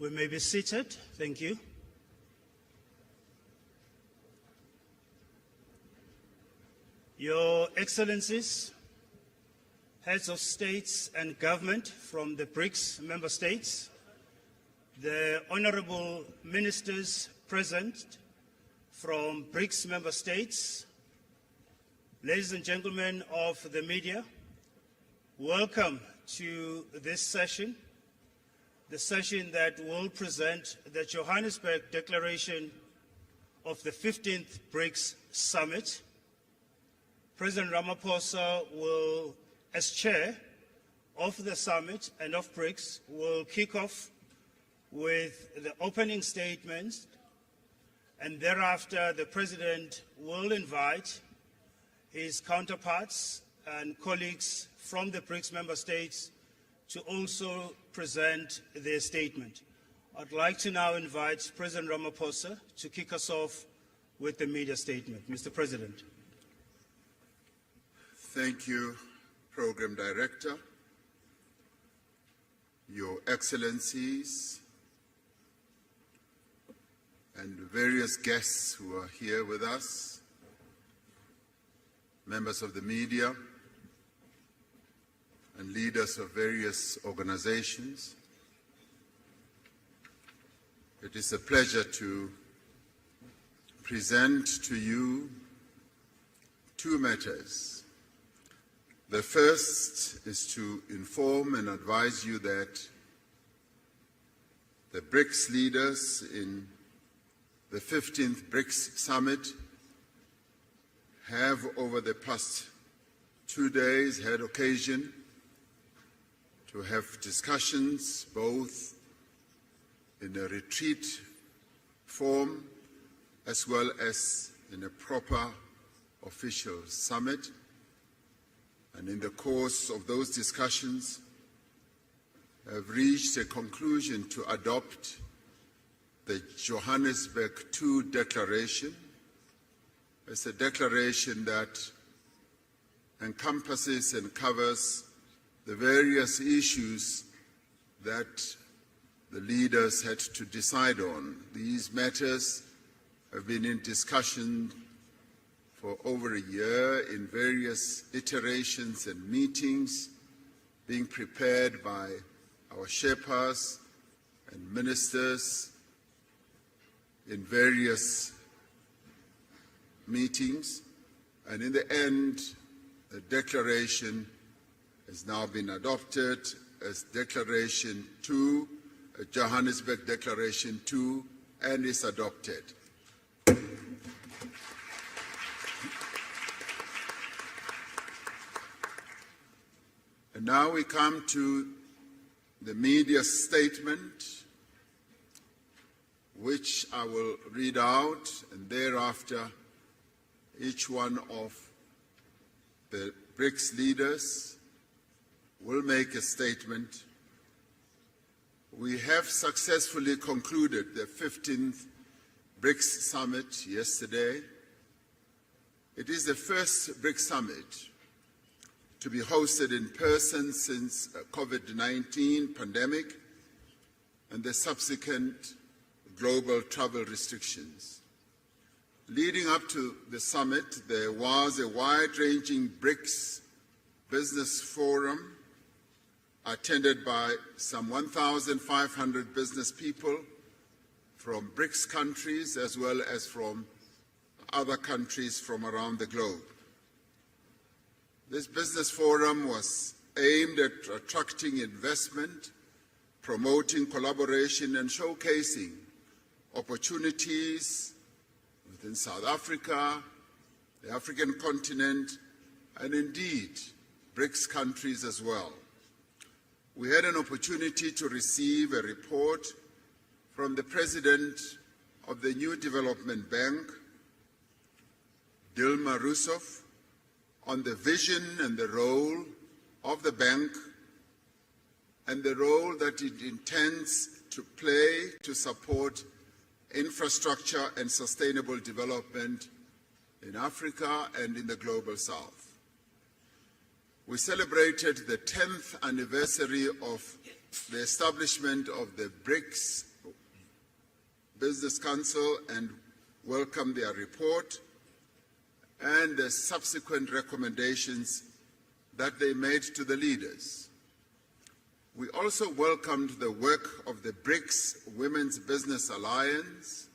We may be seated. Thank you. Your Excellencies, heads of states and government from the BRICS member states, the honorable ministers present from BRICS member states, ladies and gentlemen of the media, welcome to this session, the session that will present the Johannesburg Declaration of the 15th BRICS Summit. President Ramaphosa will, as chair of the summit and of BRICS, will kick off with the opening statements, and thereafter the President will invite his counterparts and colleagues from the BRICS member states to also present their statement. I'd like to now invite President Ramaphosa to kick us off with the media statement. Mr. President. Thank you, Program Director, Your Excellencies, and various guests who are here with us, members of the media, and leaders of various organizations. It is a pleasure to present to you two matters. The first is to inform and advise you that the BRICS leaders in the 15th BRICS Summit have over the past 2 days had occasion to have discussions both in a retreat form as well as in a proper official summit. And in the course of those discussions, have reached a conclusion to adopt the Johannesburg II Declaration. It's a declaration that encompasses and covers the various issues that the leaders had to decide on. These matters have been in discussion for over a year in various iterations and meetings, being prepared by our Sherpas and ministers in various meetings. And in the end, the declaration has now been adopted as Declaration 2, Johannesburg Declaration 2, and is adopted. And now we come to the media statement, which I will read out, and thereafter each one of the BRICS leaders will make a statement. We have successfully concluded the 15th BRICS Summit yesterday. It is the first BRICS Summit to be hosted in person since COVID-19 pandemic and the subsequent global travel restrictions. Leading up to the summit, there was a wide-ranging BRICS business forum attended by some 1,500 business people from BRICS countries as well as from other countries from around the globe. This business forum was aimed at attracting investment, promoting collaboration, and showcasing opportunities within South Africa, the African continent, and indeed BRICS countries as well. We had an opportunity to receive a report from the President of the New Development Bank, Dilma Rousseff, on the vision and the role of the bank and the role that it intends to play to support infrastructure and sustainable development in Africa and in the Global South. We celebrated the 10th anniversary of the establishment of the BRICS Business Council and welcome their report and the subsequent recommendations that they made to the leaders. We also welcomed the work of the BRICS Women's Business Alliance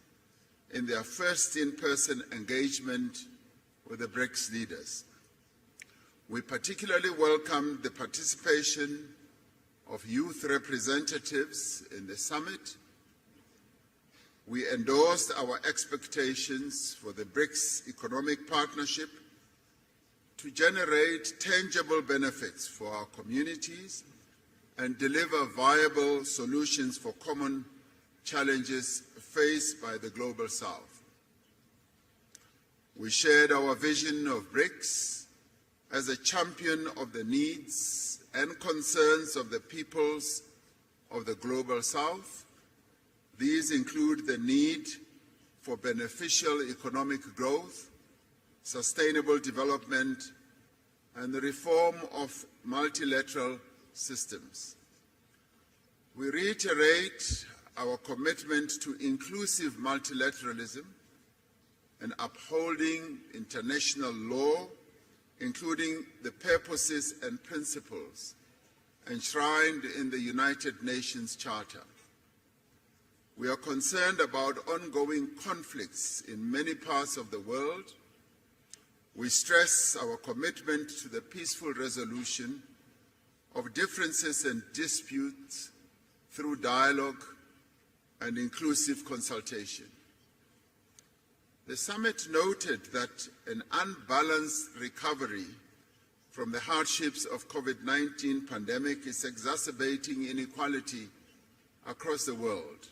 in their first in-person engagement with the BRICS leaders. We particularly welcomed the participation of youth representatives in the summit. We endorsed our expectations for the BRICS economic partnership to generate tangible benefits for our communities and deliver viable solutions for common challenges faced by the Global South. We shared our vision of BRICS as a champion of the needs and concerns of the peoples of the Global South. These include the need for beneficial economic growth, sustainable development, and the reform of multilateral systems. We reiterate our commitment to inclusive multilateralism and upholding international law, including the purposes and principles enshrined in the United Nations Charter. We are concerned about ongoing conflicts in many parts of the world. We stress our commitment to the peaceful resolution of differences and disputes through dialogue and inclusive consultation. The summit noted that an unbalanced recovery from the hardships of COVID-19 pandemic is exacerbating inequality across the world.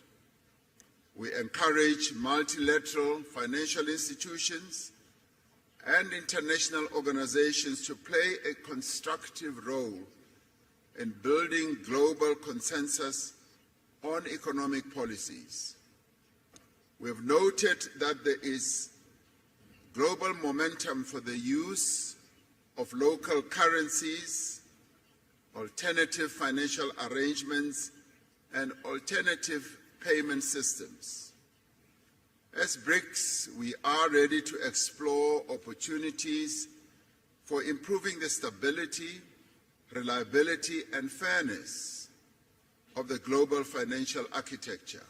We encourage multilateral financial institutions and international organizations to play a constructive role in building global consensus on economic policies. We have noted that there is global momentum for the use of local currencies, alternative financial arrangements, and alternative payment systems. As BRICS, we are ready to explore opportunities for improving the stability, reliability, and fairness of the global financial architecture.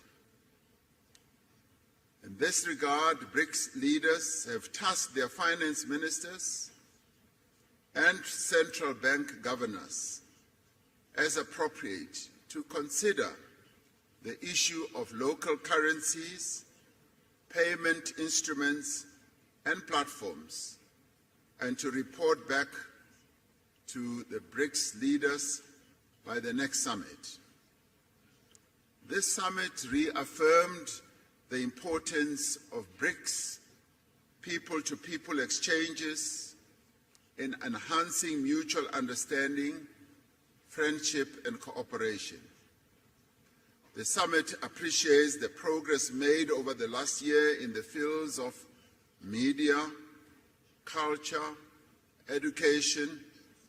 In this regard, BRICS leaders have tasked their finance ministers and central bank governors, as appropriate, to consider the issue of local currencies, payment instruments, and platforms, and to report back to the BRICS leaders by the next summit. This summit reaffirmed the importance of BRICS people-to-people exchanges in enhancing mutual understanding, friendship, and cooperation. The summit appreciates the progress made over the last year in the fields of media, culture, education,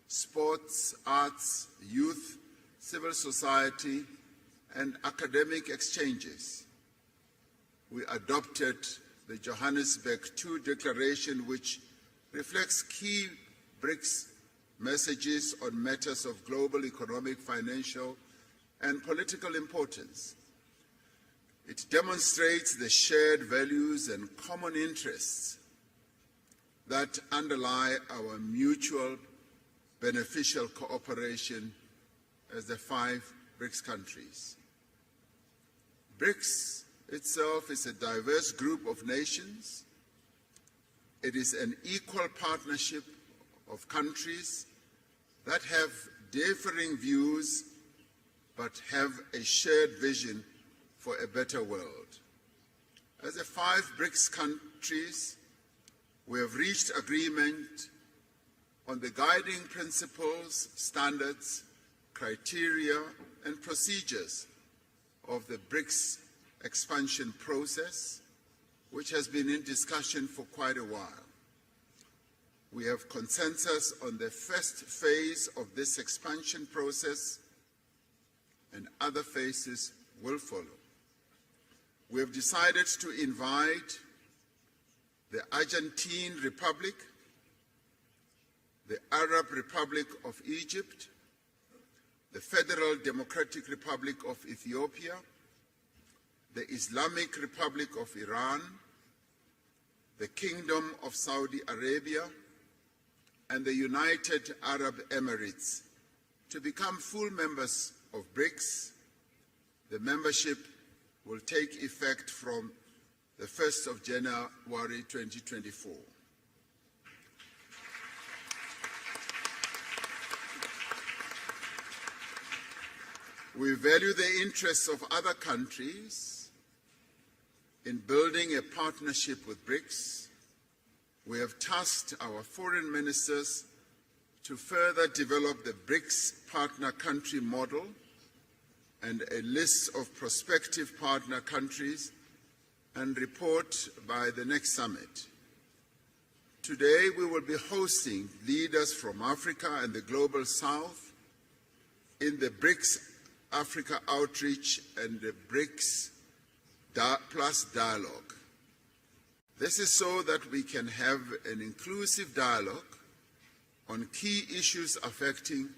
sports, arts, youth, civil society, and academic exchanges. We adopted the Johannesburg II Declaration, which reflects key BRICS messages on matters of global economic, financial, and political importance. It demonstrates the shared values and common interests that underlie our mutual beneficial cooperation as the 5 BRICS countries. BRICS itself is a diverse group of nations. It is an equal partnership of countries that have differing views but have a shared vision for a better world. As the 5 BRICS countries, we have reached agreement on the guiding principles, standards, criteria, and procedures of the BRICS expansion process, which has been in discussion for quite a while. We have consensus on the first phase of this expansion process, and other phases will follow. we have decided to invite the Argentine Republic, the Arab Republic of Egypt, the Federal Democratic Republic of Ethiopia, the Islamic Republic of Iran, the Kingdom of Saudi Arabia, and the United Arab Emirates to become full members of BRICS. The membership will take effect from the 1st of January 2024. We value the interests of other countries in building a partnership with BRICS. We have tasked our foreign ministers to further develop the BRICS partner country model and a list of prospective partner countries and report by the next summit. Today, we will be hosting leaders from Africa and the Global South in the BRICS Africa Outreach and the BRICS Plus Dialogue. This is so that we can have an inclusive dialogue on key issues affecting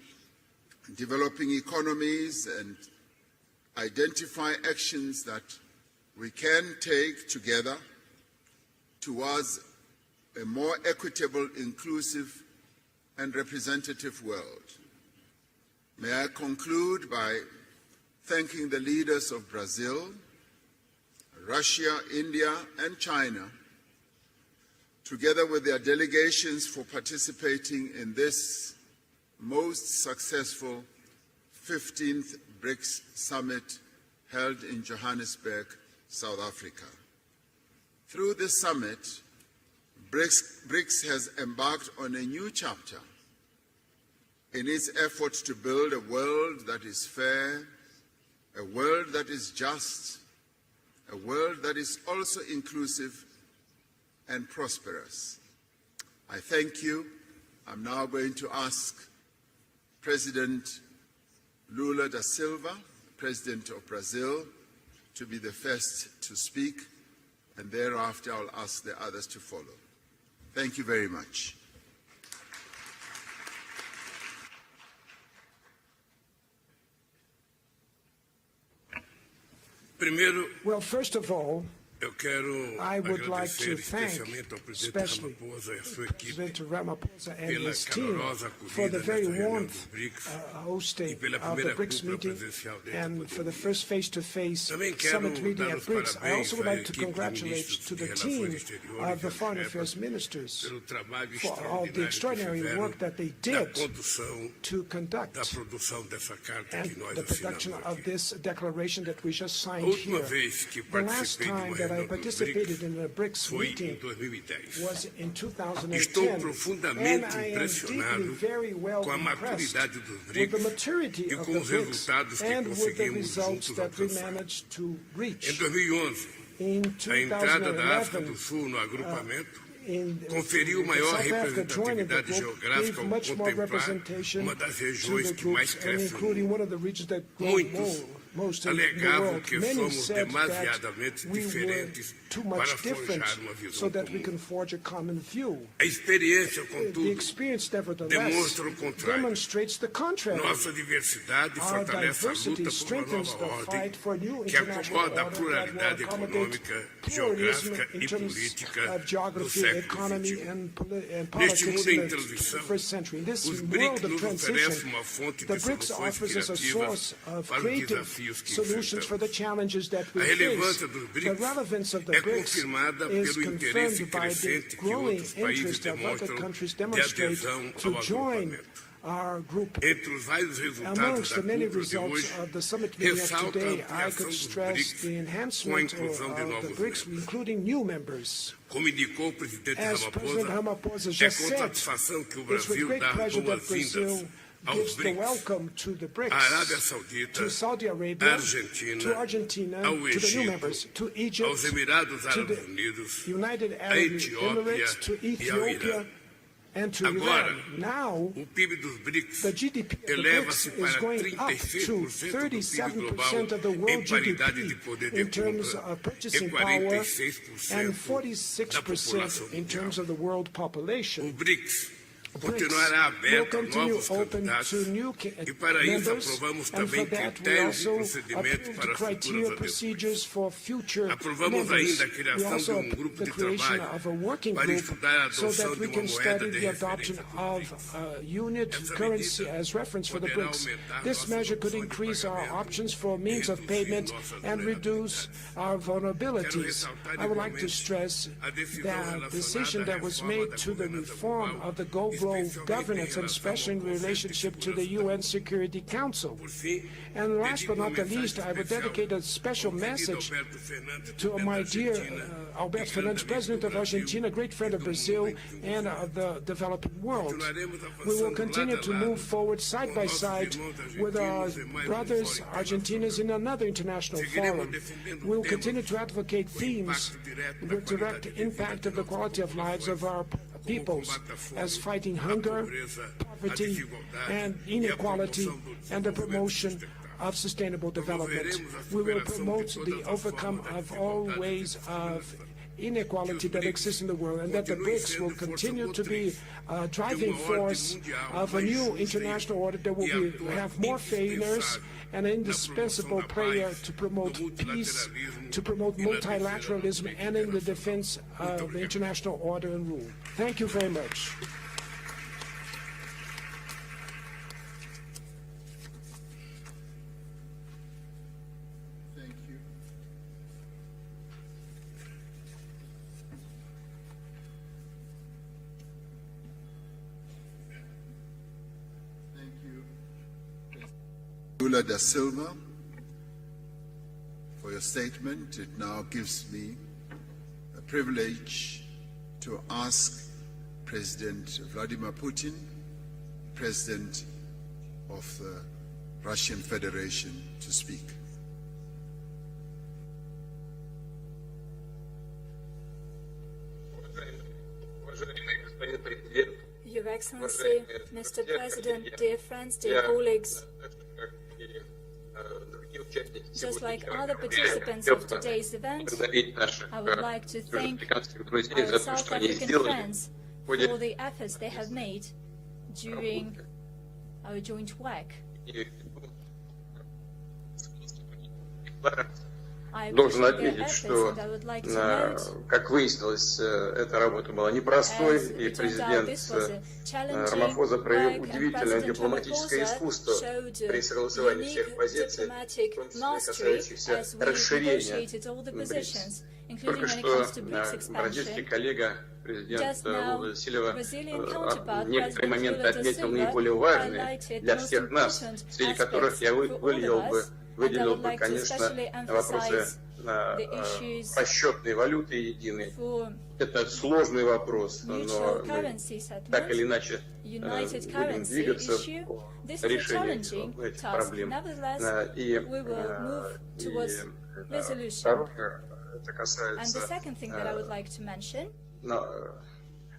developing economies and identify actions that we can take together towards a more equitable, inclusive, and representative world. May I conclude by thanking the leaders of Brazil, Russia, India, and China, together with their delegations, for participating in this most successful 15th BRICS Summit held in Johannesburg, South Africa. Through this summit, BRICS has embarked on a new chapter in its efforts to build a world that is fair, a world that is just, a world that is also inclusive and prosperous. I thank you. I'm now going to ask President Lula da Silva, President of Brazil, to be the first to speak, and thereafter I'll ask the others to follow. Thank you very much. Well, first of all, eu quero I would like to agradecer thank especialmente ao presidente especially Ramaphosa e à sua equipe President Ramaphosa and pela his team calorosa for the acolhida very nesta reunião warmth do BRICS hosting e pela of the primeira BRICS cúpula meeting presencial desde a and for the pandemia. first face-to-face Também quero summit meeting dar at os BRICS. I also would parabéns à like to equipe de congratulate ministros to de the Relações team Exteriores of the e Foreign Afeto Affairs Ministers pelo trabalho for all the extraordinário que extraordinary fizeram work that they na did condução to conduct da produção dessa carta and que nós the production assinamos of aqui. this declaration that we just A signed última here. vez que The last participei de time uma that I reunião do participated in a BRICS BRICS foi em meeting 2010. was in 2010, Estou and profundamente I am deeply, impressionado very well com a impressed maturidade dos with the BRICS maturity e of com the os BRICS resultados que and with the conseguimos results juntos that we alcançar. managed to Em reach. 2011, In a entrada da África 2011, do Sul no agrupamento conferiu conferiu maior representatividade geográfica ao contemplar uma das regiões que mais crescem no mundo. Muitos alegavam que somos demasiadamente diferentes para forjar uma visão comum. A experiência, contudo, demonstra o contrário. Nossa diversidade fortalece a luta por uma nova ordem que acomoda a pluralidade econômica, geográfica e política do século XXI. Neste mundo em transição, os BRICS nos oferecem uma fonte de soluções criativas para os desafios que solutions for the enfrentamos. challenges that we A face. relevância dos The BRICS relevance of the é BRICS confirmada is pelo interesse confirmed by the crescente que growing outros países interest of other demonstram countries de demonstrate adesão to ao join agrupamento. our group. Entre os vários resultados Amongst da the many cúpula de results hoje, of the summit meeting of ressalta today, a I ampliação could dos stress BRICS the com a enhancement inclusão de of the novos BRICS, membros. including new members. Como indicou o presidente As President Ramaphosa, Ramaphosa é just com said, satisfação que o it's with Brasil great dá pleasure that boas-vindas Brazil aos gives the BRICS, welcome to the à Arábia BRICS, Saudita, to Saudi à Arabia, Argentina, to Argentina, ao to the new members, Egito, to Egypt, aos Emirados to Árabes the Unidos, United à Arab Etiópia Emirates, to e ao Irã. Ethiopia, and to Agora, Iran. Now, o PIB dos BRICS the GDP of the eleva-se BRICS is para going up to 36% do PIB 37% of the global em world paridade de GDP poder de in terms compra of e purchasing power 46% and da 46% população in mundial. terms of the world O population. BRICS BRICS continuará will aberto a continue novos open candidatos to new e para isso members, aprovamos and for também that we critérios e also procedimentos approved para as criteria futuras procedures for future Aprovamos members. ainda a We criação also de approved grupo the de creation trabalho of a working para group estudar a so adoção that de we uma can moeda study de the adoption referência para os of BRICS. a unit Essa currency medida as reference for the poderá BRICS. aumentar This nossas measure could opções de increase our pagamento options for means e of reduzir payment nossas and reduce our vulnerabilities. ressaltar I would like to igualmente stress a decisão that decision relacionada à that was reforma made da to the governança reform global, of the global especialmente governance, em and especially in relação ao Conselho de relationship to the Segurança da UN Security Council. Por fim, And last but dedico uma not the mensagem least, I would especial dedicate a special ao querido message Alberto Fernandes, to presidente my da dear Argentina, Alberto e grande Fernandes, amigo President do of Brasil Argentina, great friend e of do Brazil mundo em que and of the developing world. continuaremos We will avançando continue lado a to lado move forward side com by nossos side irmãos with our argentinos em mais brothers fórum Argentinos in another international Seguiremos forum. defendendo We will temas continue to advocate com themes impacto direto na with direct qualidade de impact vida of the de quality of nossas lives of our populações, peoples, como o combate à fome, as fighting à hunger, pobreza, à poverty, desigualdade and e à inequality, promoção do and the desenvolvimento promotion sustentável. of sustainable development. Promoveremos a We will superação de promote todas the as overcome formas de of all desigualdade ways e of discriminação. inequality that exists in the world, and that the BRICS will continue to be a driving force of a new international order that will have more failures, and an indispensable player to promote peace, to promote multilateralism, and in the defense of the international order and rule. Thank you very much. Thank you. Thank you. Lula da Silva, for your statement. It now gives me a privilege to ask President Vladimir Putin, President of the Russian Federation, to speak. Your Excellency, Mr. President, dear friends, dear colleagues, just like other participants of today's event, I would like to thank our South African friends for the efforts they have made during our joint work. I Должен appreciate their отметить, efforts, что, and I would like to note, как выяснилось, эта работа была непростой, as и it turned out, президент this was a challenging Рамафоза проявил work, and удивительное President дипломатическое Ramaphosa искусство showed при согласовании unique всех позиций, diplomatic в том числе mastery касающихся as we расширения negotiated all the БРИКС. positions, including Только when it что comes to BRICS бразильский expansion. коллега, президент Just now, Лула да Сильва, Brazilian в counterpart, некоторые President моменты Lula da отметил Silva, наиболее важные highlighted для most всех нас, important среди которых aspects я for all of us, and I выделил would бы, like to конечно, especially вопросы emphasize the issues расчетной валюты единой. for Это сложный вопрос, но mutual мы currency так или settlement, иначе united будем currency двигаться issue. по This is a решению challenging этих task. проблем. Nevertheless, И we will move towards resolution. второе, это And касается the second thing that I would like to mention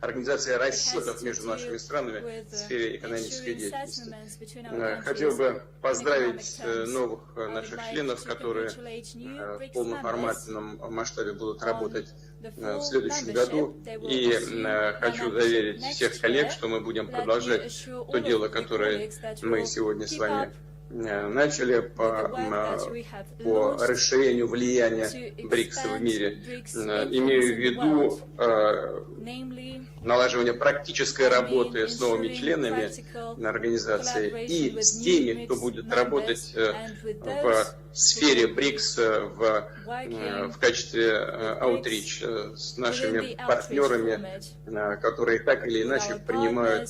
организации has расчетов to между do нашими странами with в сфере экономической ensuring деятельности. settlements between our Хотел countries бы in поздравить economic terms. новых I would наших like членов, to которые congratulate new в BRICS members полноформатном масштабе будут работать the в full следующем membership. году. They will И assume хочу membership заверить next всех коллег, year. что мы будем Let me продолжать assure то all дело, of the которое colleagues that мы we'll сегодня с keep вами up начали по that we have launched расширению влияния to БРИКСа в мире. BRICS Имею в influence in the виду namely налаживание практической работы с новыми ensuring членами practical организации collaboration и with с new теми, кто BRICS будет members работать and with в those сфере who БРИКС working в качестве with аутрич BRICS с within нашими the outreach партнерами, format. которые так или иначе our принимают,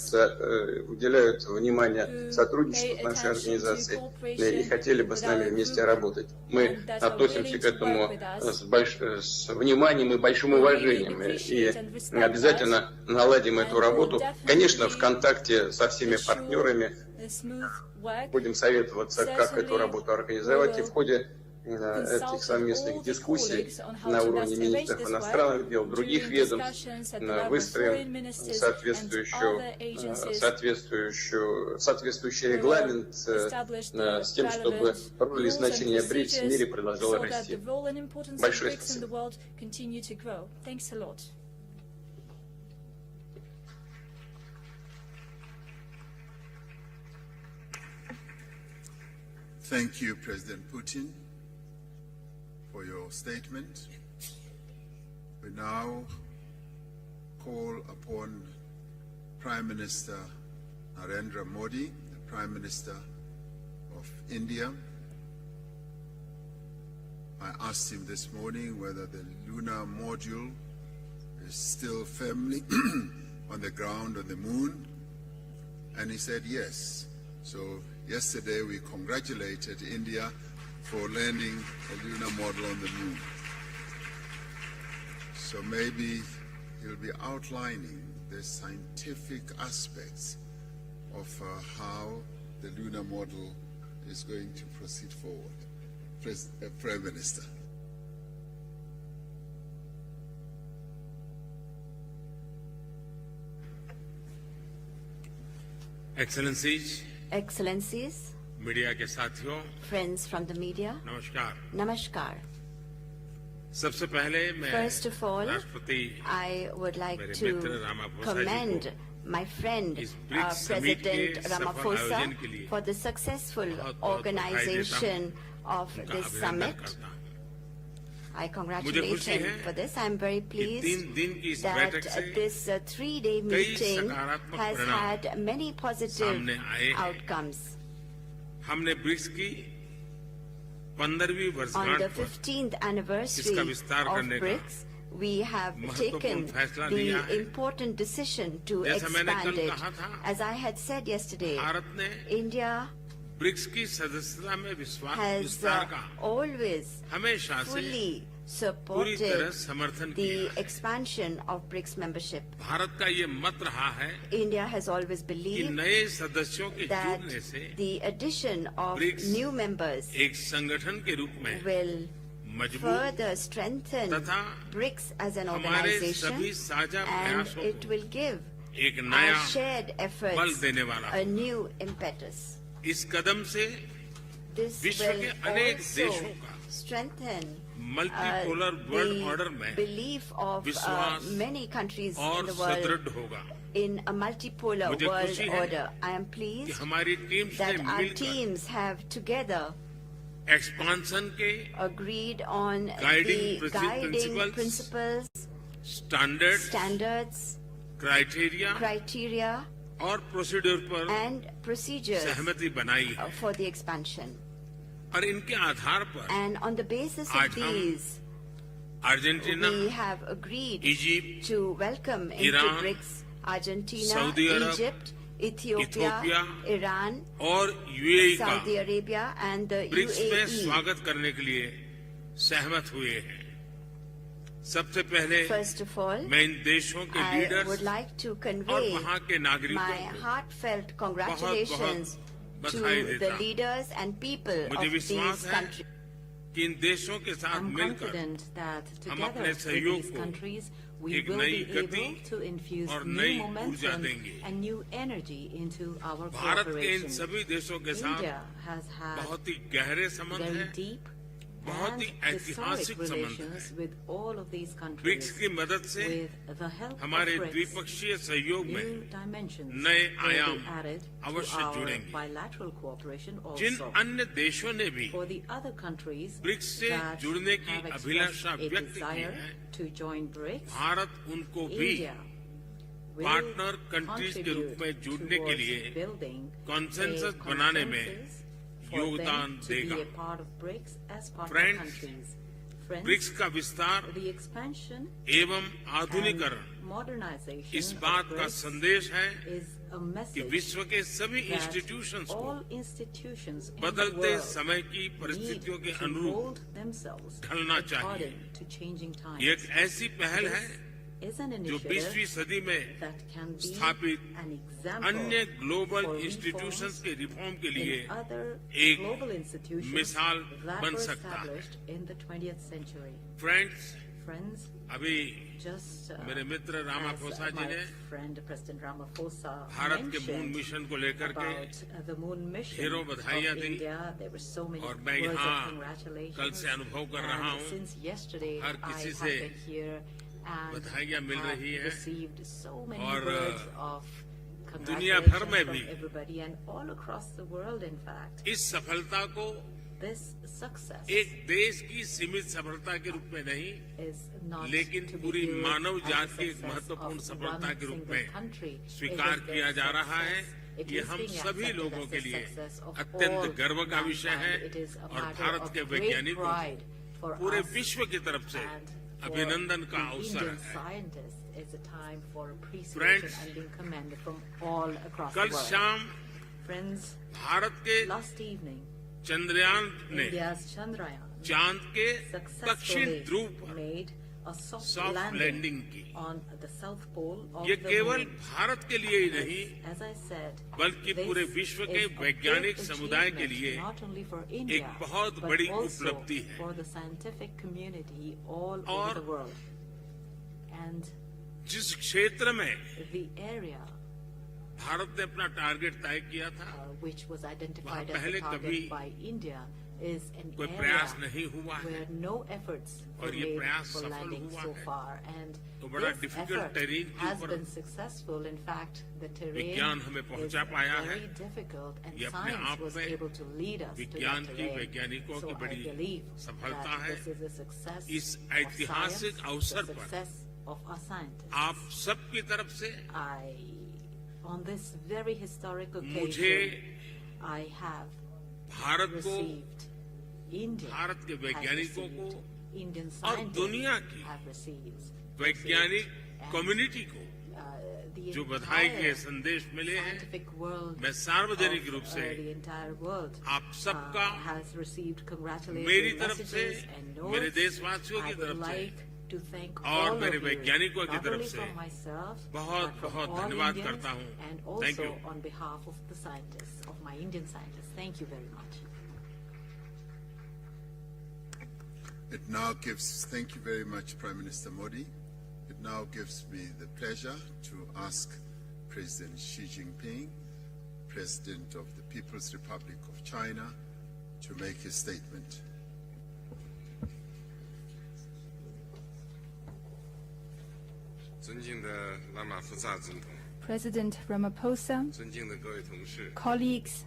уделяют внимание who сотрудничеству pay с нашей attention to организацией cooperation и хотели бы with с нами our вместе group работать. Мы and that are относимся willing к to этому work with us. с вниманием и большим We really уважением appreciate и and respect обязательно наладим and эту we'll работу. definitely Конечно, в контакте со всеми партнерами The smooth work. будем советоваться, как эту Certainly, работу организовать, и we в ходе этих совместных дискуссий на уровне министров иностранных дел, других ведомств, выстроим соответствующий регламент с тем, чтобы роль и значение БРИКС в мире продолжала расти. Большое спасибо. Thank you, President Putin, for your statement. We now call upon Prime Minister Narendra Modi, the Prime Minister of India. I asked him this morning whether the lunar module is still firmly on the ground on the moon, and he said yes. So yesterday we congratulated India for landing a lunar module on the moon. So maybe he'll be outlining the scientific aspects of how the lunar module is going to proceed forward. Prime Minister. Excellencies, media के साथियों, friends from the media, नमस्कार। Namaskar. सबसे पहले मैं First of all, राष्ट्रपति I would like मेरे to मित्र Ramaphosa ji commend को my friend इस BRICS समिट के President सफल Ramaphosa आयोजन के लिए for the successful बहुत-बहुत बधाई देता organization of उनका this अभिनंदन summit. करता हूं। I मुझे congratulate खुशी him है for this. I am very कि pleased 3 दिन की इस that बैठक से this 3-day कई meeting सकारात्मक has परिणाम had many positive सामने आए हैं। outcomes. हमने ब्रिक्स की 15वीं On वर्षगांठ the पर 15th anniversary इसका विस्तार of करने का BRICS, we have महत्वपूर्ण taken फैसला the लिया है। important decision to जैसा मैंने expand कल it. कहा था, As I had said yesterday, Bharat ने India ब्रिक्स की सदस्यता में has विस्तार का always हमेशा से fully पूरी तरह supported समर्थन the किया है। expansion of BRICS membership. Bharat का ये मत रहा है India has always कि believed नए सदस्यों के that जुड़ने से the addition of BRICS new members एक संगठन के रूप में will मजबूत further strengthen तथा BRICS as an हमारे organization, सभी साझा and प्रयासों it को will give एक our नया shared बल efforts देने वाला a है। new impetus. इस कदम से This विश्व will के अनेक also देशों का strengthen multipolar world order the में belief of विश्वास many countries in और the world सुदृढ़ होगा in a multipolar मुझे world खुशी है order. I am कि pleased हमारी टीम्स that ने our मिलकर teams have together एक्सपांशन के agreed on Guiding the guiding principles, principles, standard standards, criteria criteria, और प्रोसीड्यूर पर and procedures सहमति बनाई है for the expansion. और इनके आधार पर And on the basis of आज हम these, Argentina, we have agreed Egypt, to welcome into Iran, BRICS Argentina, Saudi Arab, Egypt, Ethiopia, Iran, और यूएई का Saudi Arabia, and the BRICS में UAE. स्वागत करने के लिए सहमत हुए हैं। सबसे पहले First of all, मैं इन देशों के I would leaders like to और convey वहाँ के नागरिकों my को heartfelt congratulations to बधाई देता the हूँ। leaders and people मुझे of विश्वास these है countries. कि इन देशों के साथ I'm मिलकर confident that हम together अपने with सहयोग these को countries, we एक will नई be गति able to infuse और new नई ऊर्जा momentum देंगे। and new energy into our Bharat के इन cooperation. सभी देशों के साथ India has had बहुत ही गहरे संबंध very हैं। deep बहुत and ही ऐतिहासिक historic संबंध relations हैं। with all of these BRICS countries. की मदद से With the help हमारे of BRICS, द्विपक्षीय सहयोग new में dimensions नए will आयाम be added to अवश्य our जुड़ेंगे। bilateral cooperation जिन also. अन्य देशों ने भी For the other countries BRICS से that जुड़ने की have अभिलाषा expressed a व्यक्त की desire है, to join BRICS, भारत उनको भी India will पार्टनर कंट्रीज के रूप में contribute जुड़ने के towards लिए building consensus a बनाने में consensus for योगदान them to देगा। be a part of BRICS as partner Friends, countries. Friends, BRICS का विस्तार the expansion एवं and आधुनिकरण modernization इस of बात का BRICS संदेश है is a कि message विश्व के सभी that इंस्टीट्यूशंस को all institutions in the बदलते world समय की need परिस्थितियों के to अनुरूप mold themselves ढलना चाहिए। according to changing times. ये एक ऐसी पहल है is an जो 20वीं initiative सदी में that can be स्थापित an example अन्य ग्लोबल for इंस्टीट्यूशंस reforms के रिफॉर्म के लिए in other एक global institutions मिसाल that बन were सकता है। established in the 20th century. Friends, Friends, अभी just मेरे मित्र रामाफोसा as जी ने my friend President Ramaphosa Bharat के मून mentioned मिशन को लेकर के about the moon mission ढेरों of बधाइयाँ दी India, there were so many और मैं words यहाँ of congratulations. कल से अनुभव कर रहा And हूँ, since yesterday हर I किसी have से been here and बधाइयाँ मिल have रही हैं received so many और words of दुनिया congratulations भर में from भी everybody and all across the world. In fact, इस सफलता को this success एक देश की सीमित सफलता के रूप में नहीं, is not लेकिन to be पूरी viewed मानव as जात the की एक success महत्वपूर्ण of सफलता one के रूप single में country. स्वीकार It is किया the जा रहा है। success. It ये is हम being सभी accepted लोगों as के the लिए success of अत्यंत all गर्व का विषय है mankind. It is a और matter भारत of के great वैज्ञानिकों pride for पूरे us विश्व की तरफ से and for अभिनंदन का the अवसर Indian है। scientists. It's a time for appreciation Friends, and being commended from all across कल the world. शाम Friends, भारत के last evening, चंद्रयान ने India's Chandrayaan चांद के दक्षिण successfully ध्रुव पर made a soft soft landing landing की। on the south pole of ये the केवल moon. भारत के लिए ही नहीं, As I said, बल्कि this पूरे विश्व के is a वैज्ञानिक big समुदाय के achievement, लिए not only for India, बहुत but बड़ी also उपलब्धि है। for the scientific community all over और the world. And जिस क्षेत्र में the area भारत ने अपना टारगेट तय किया था, which was identified वहाँ as the पहले target कभी by India is an कोई area प्रयास नहीं हुआ है where no efforts were और ये made प्रयास for सफल landing हुआ so है। far. And तो बड़ा this difficult effort terrain के has ऊपर been successful. In fact, the terrain विज्ञान हमें is पहुंचा पाया है। very difficult and ये अपने science आप was में able to lead us to विज्ञान that की terrain. वैज्ञानिकों So की I बड़ी believe सफलता that है। this is a success इस of ऐतिहासिक science, अवसर the पर success of our scientists. आप सबकी तरफ से On this very historical मुझे occasion, I have भारत को, received India भारत के has वैज्ञानिकों received, को Indian और scientists दुनिया की have received, वैज्ञानिक and, कम्युनिटी को the जो बधाई के entire संदेश मिले हैं, scientific world मैं सार्वजनिक of, रूप से the entire world आप सबका has received मेरी congratulatory तरफ से, messages and मेरे notes. देशवासियों I की would तरफ से like to thank और all मेरे of you, वैज्ञानिकों की not तरफ only से from myself, बहुत but from बहुत all धन्यवाद Indians, करता हूँ। and Thank also you. on behalf of the scientists, of my Indian scientists. Thank you very much. Thank you very much, Prime Minister Modi. It now gives me the pleasure to ask President Xi Jinping, President of the People's Republic of China, to make his statement. President Ramaphosa, 尊敬的各位同事， colleagues,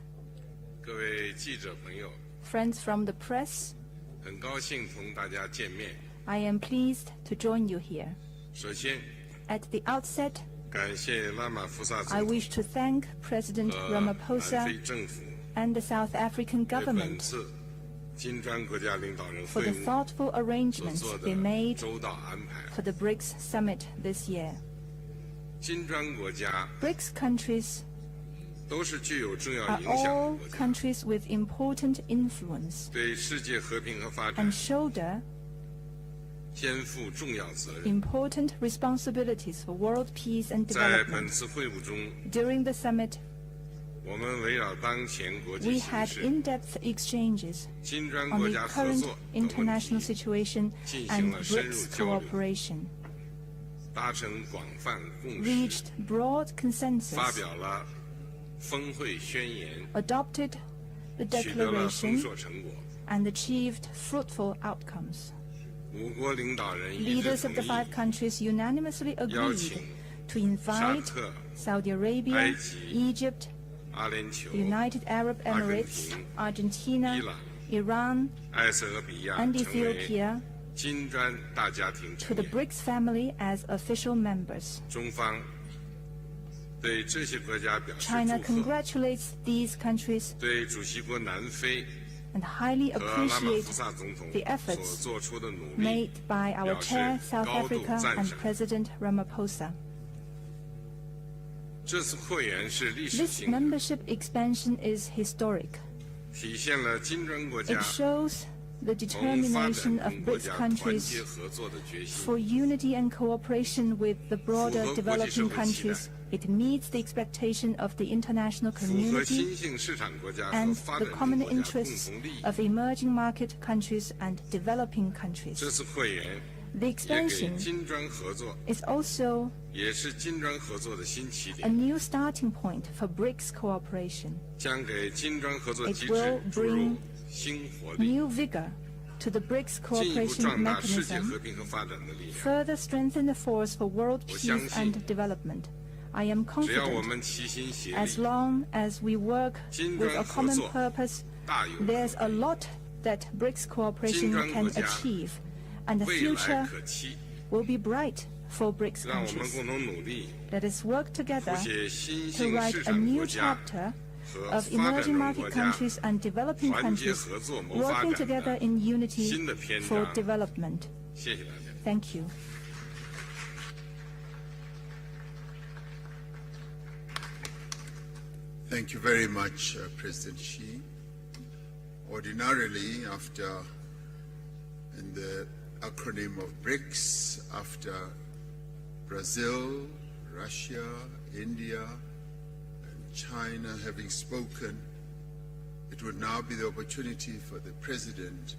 各位记者朋友， friends from the press, 很高兴同大家见面。 I am pleased to join you here. 首先， At the outset, 感谢拉玛福萨 I 总统 wish to thank President 和南 Ramaphosa 非政府 and the South African 为本 government 次金砖国家领导人 for 会 the 晤 thoughtful 所 arrangements 做的 they made 周到安排。 for the BRICS summit this year. 金砖国家 BRICS countries 都是具有重要 are 影响的 all 国家， countries with important influence 对世界和平和发展 and shoulder 肩负重要责任。 important responsibilities for world peace and 在本 development. 次会晤中， During the summit, 我们围绕当前国际 we 形 had 势、 in-depth exchanges 金砖 on 国 the 家合 current 作等问 international 题， situation 进 and 行了深入 BRICS 交流， cooperation, 达成广泛共识， reached broad 发 consensus, 表了峰会宣言， adopted the 取得了丰 declaration, 硕成果。 and achieved fruitful outcomes. 五国领导人一致 Leaders 同 of the 意 five countries unanimously 邀请 agreed to invite 沙特、 Saudi Arabia, 埃及、 Egypt, 阿联酋、 the United Arab Emirates, Argentina, 伊朗、 Iran, 埃塞俄比亚 and 成为 Ethiopia 金砖大家庭 to 成 the 员。 BRICS family as official members. 中方对这些国家表示 China 祝贺， congratulates these countries 对主席国南非 and highly 和拉玛 appreciate 福萨总统 the 所 efforts 做出的努力 made by our 表示 chair, South 高度 Africa, 赞 and 赏。 President Ramaphosa. 这次会员是历史 This 性的， membership expansion is historic. 体现了金砖国家 It shows the determination of BRICS countries for unity and cooperation with the broader developing countries. It meets the expectation of the international community and the common interests of emerging market countries and developing countries. The expansion is also a new starting point for BRICS cooperation. It will bring new vigor to the BRICS cooperation mechanism, further strengthen the force for world peace and development. I am confident as long as we work with a common purpose, there's a lot that BRICS cooperation can achieve, and the future will be bright for BRICS countries. Let us work together to write a new chapter of emerging market countries and developing countries working together in unity for development. Thank you. Thank you very much, President Xi. Ordinarily, in the acronym of BRICS, after Brazil, Russia, India, and China having spoken, it would now be the opportunity for the President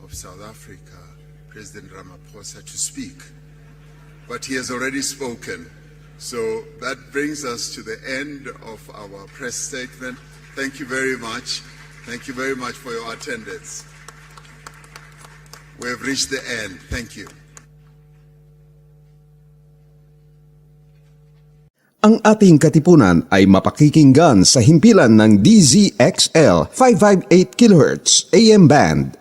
of South Africa, President Ramaphosa, to speak. But he has already spoken. So that brings us to the end of our press statement. Thank you very much. Thank you very much for your attendance. We have reached the end. Thank you. Ang ating katipunan ay mapakikinggan sa himpilan ng DZXL 558 kHz AM band.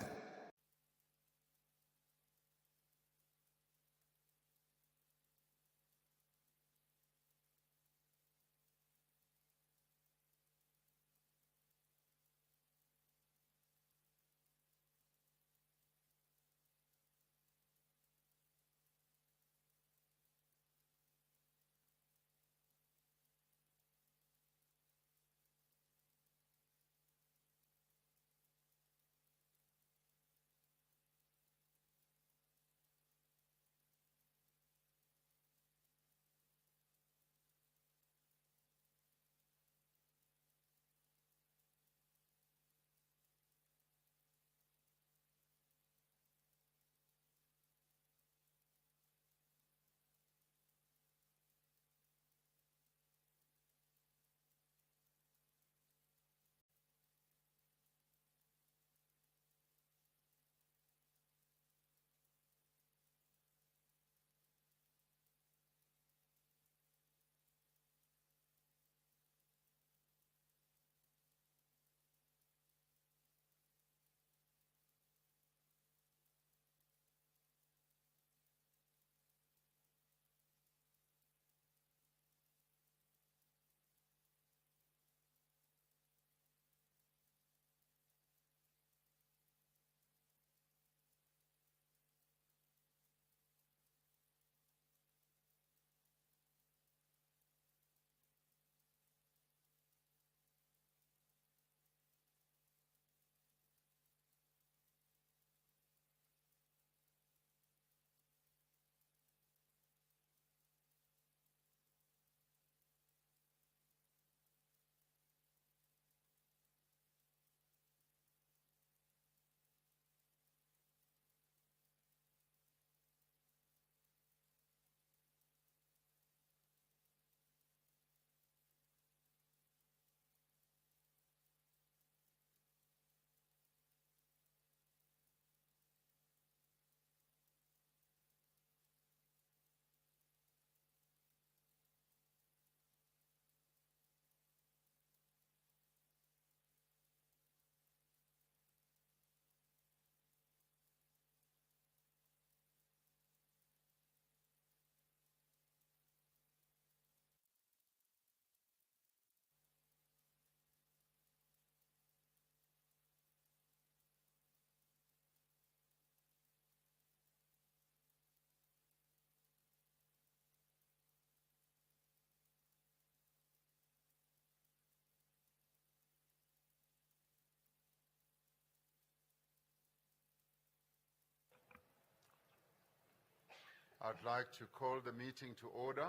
I'd like to call the meeting to order.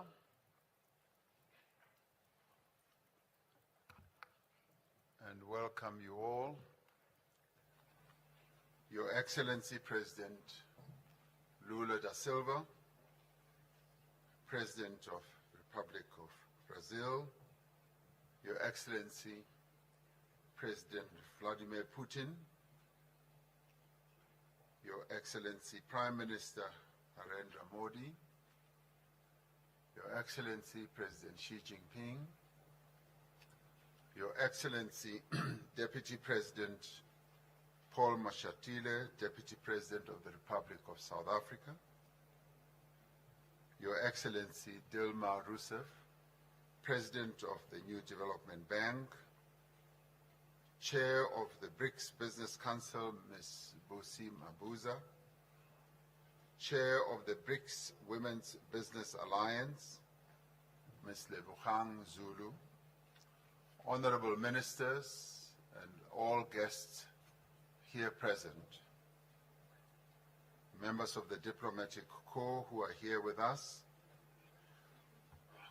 And welcome you all. Your Excellency President Lula da Silva, President of the Republic of Brazil, Your Excellency President Vladimir Putin, Your Excellency Prime Minister Narendra Modi, Your Excellency President Xi Jinping, Your Excellency Deputy President Paul Mashatile, Deputy President of the Republic of South Africa, Your Excellency Dilma Rousseff, President of the New Development Bank, Chair of the BRICS Business Council, Ms. Busi Mabuza, Chair of the BRICS Women's Business Alliance, Ms. Lebogang Zulu, Honorable Ministers and all guests here present, members of the diplomatic corps who are here with us,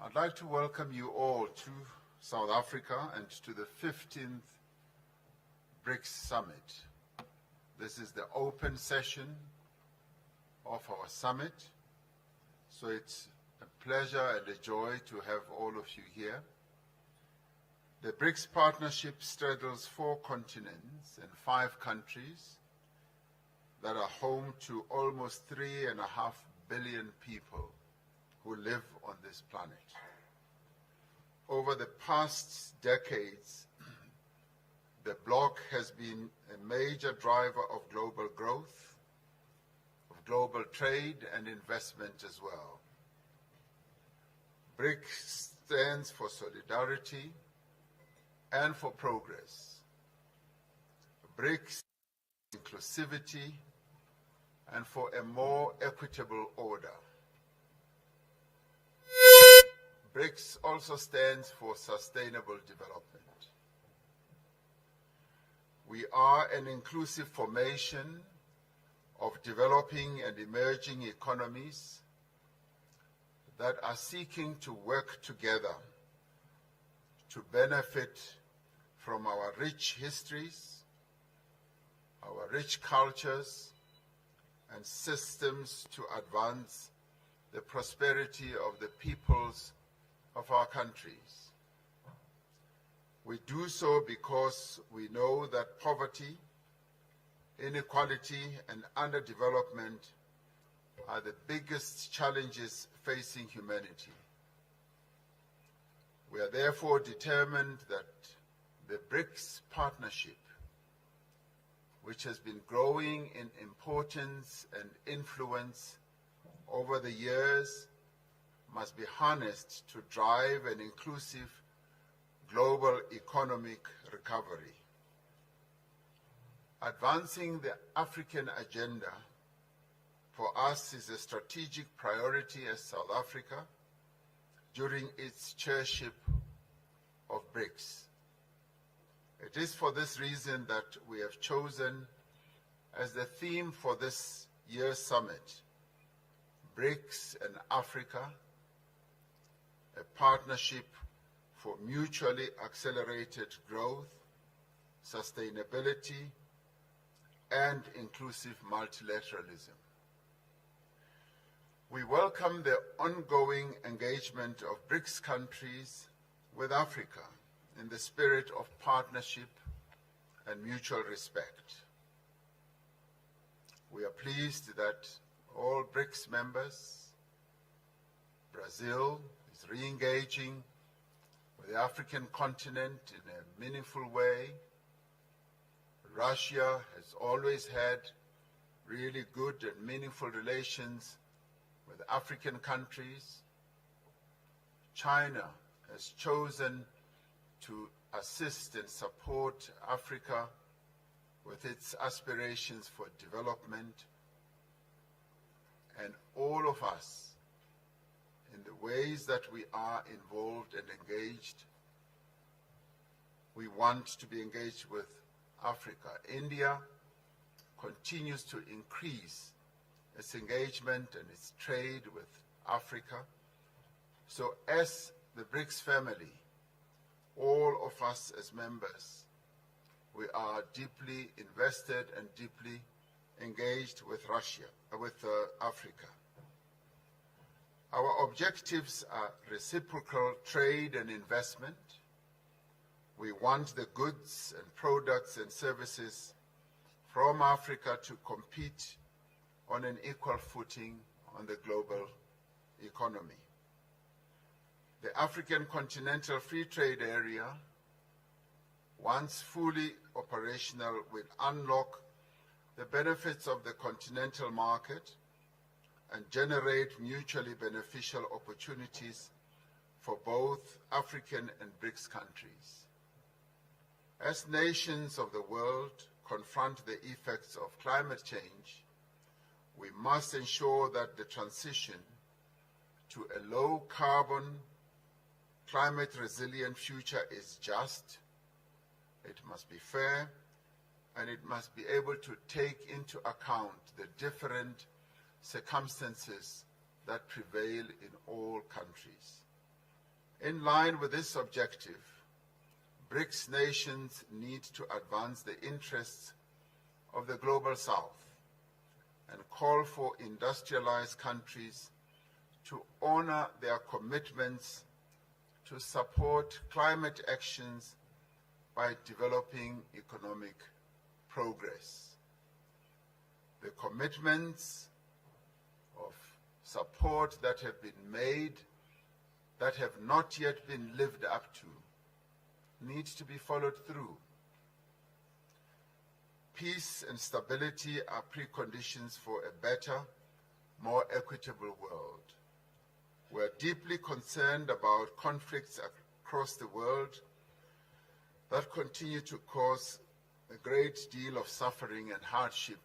I'd like to welcome you all to South Africa and to the 15th BRICS Summit. This is the open session of our summit, so it's a pleasure and a joy to have all of you here. The BRICS partnership straddles 4 continents and 5 countries that are home to almost 3.5 billion people who live on this planet. Over the past decades, the bloc has been a major driver of global growth, of global trade and investment as well. BRICS stands for solidarity and for progress. BRICS inclusivity and for a more equitable order. BRICS also stands for sustainable development. We are an inclusive formation of developing and emerging economies that are seeking to work together to benefit from our rich histories, our rich cultures, and systems to advance the prosperity of the peoples of our countries. We do so because we know that poverty, inequality, and underdevelopment are the biggest challenges facing humanity. We are therefore determined that the BRICS partnership, which has been growing in importance and influence over the years, must be harnessed to drive an inclusive global economic recovery. Advancing the African agenda for us is a strategic priority as South Africa during its chairship of BRICS. It is for this reason that we have chosen as the theme for this year's summit, BRICS and Africa, a partnership for mutually accelerated growth, sustainability, and inclusive multilateralism. We welcome the ongoing engagement of BRICS countries with Africa in the spirit of partnership and mutual respect. We are pleased that all BRICS members, Brazil is re-engaging with the African continent in a meaningful way. Russia has always had really good and meaningful relations with African countries. China has chosen to assist and support Africa with its aspirations for development. And all of us, in the ways that we are involved and engaged, we want to be engaged with Africa. India continues to increase its engagement and its trade with Africa. So as the BRICS family, all of us as members, we are deeply invested and deeply engaged with Africa. Our objectives are reciprocal trade and investment. We want the goods and products and services from Africa to compete on an equal footing on the global economy. The African Continental Free Trade Area, once fully operational, will unlock the benefits of the continental market and generate mutually beneficial opportunities for both African and BRICS countries. As nations of the world confront the effects of climate change, we must ensure that the transition to a low-carbon, climate-resilient future is just, it must be fair, and it must be able to take into account the different circumstances that prevail in all countries. In line with this objective, BRICS nations need to advance the interests of the Global South and call for industrialized countries to honor their commitments to support climate actions by developing economic progress. The commitments of support that have been made that have not yet been lived up to need to be followed through. Peace and stability are preconditions for a better, more equitable world. We are deeply concerned about conflicts across the world that continue to cause a great deal of suffering and hardship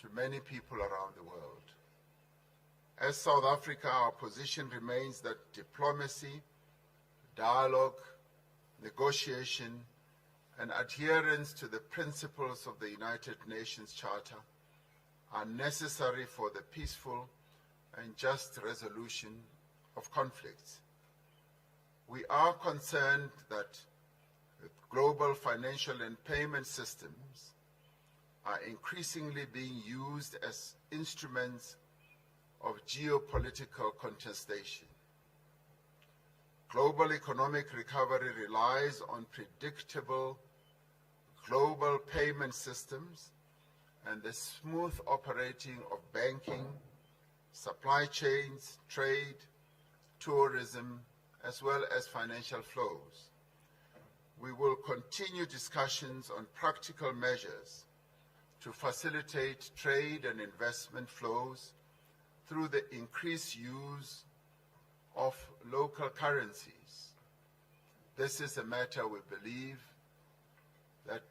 to many people around the world. As South Africa, our position remains that diplomacy, dialogue, negotiation, and adherence to the principles of the United Nations Charter are necessary for the peaceful and just resolution of conflicts. We are concerned that global financial and payment systems are increasingly being used as instruments of geopolitical contestation. Global economic recovery relies on predictable global payment systems and the smooth operating of banking, supply chains, trade, tourism, as well as financial flows. We will continue discussions on practical measures to facilitate trade and investment flows through the increased use of local currencies. This is a matter we believe that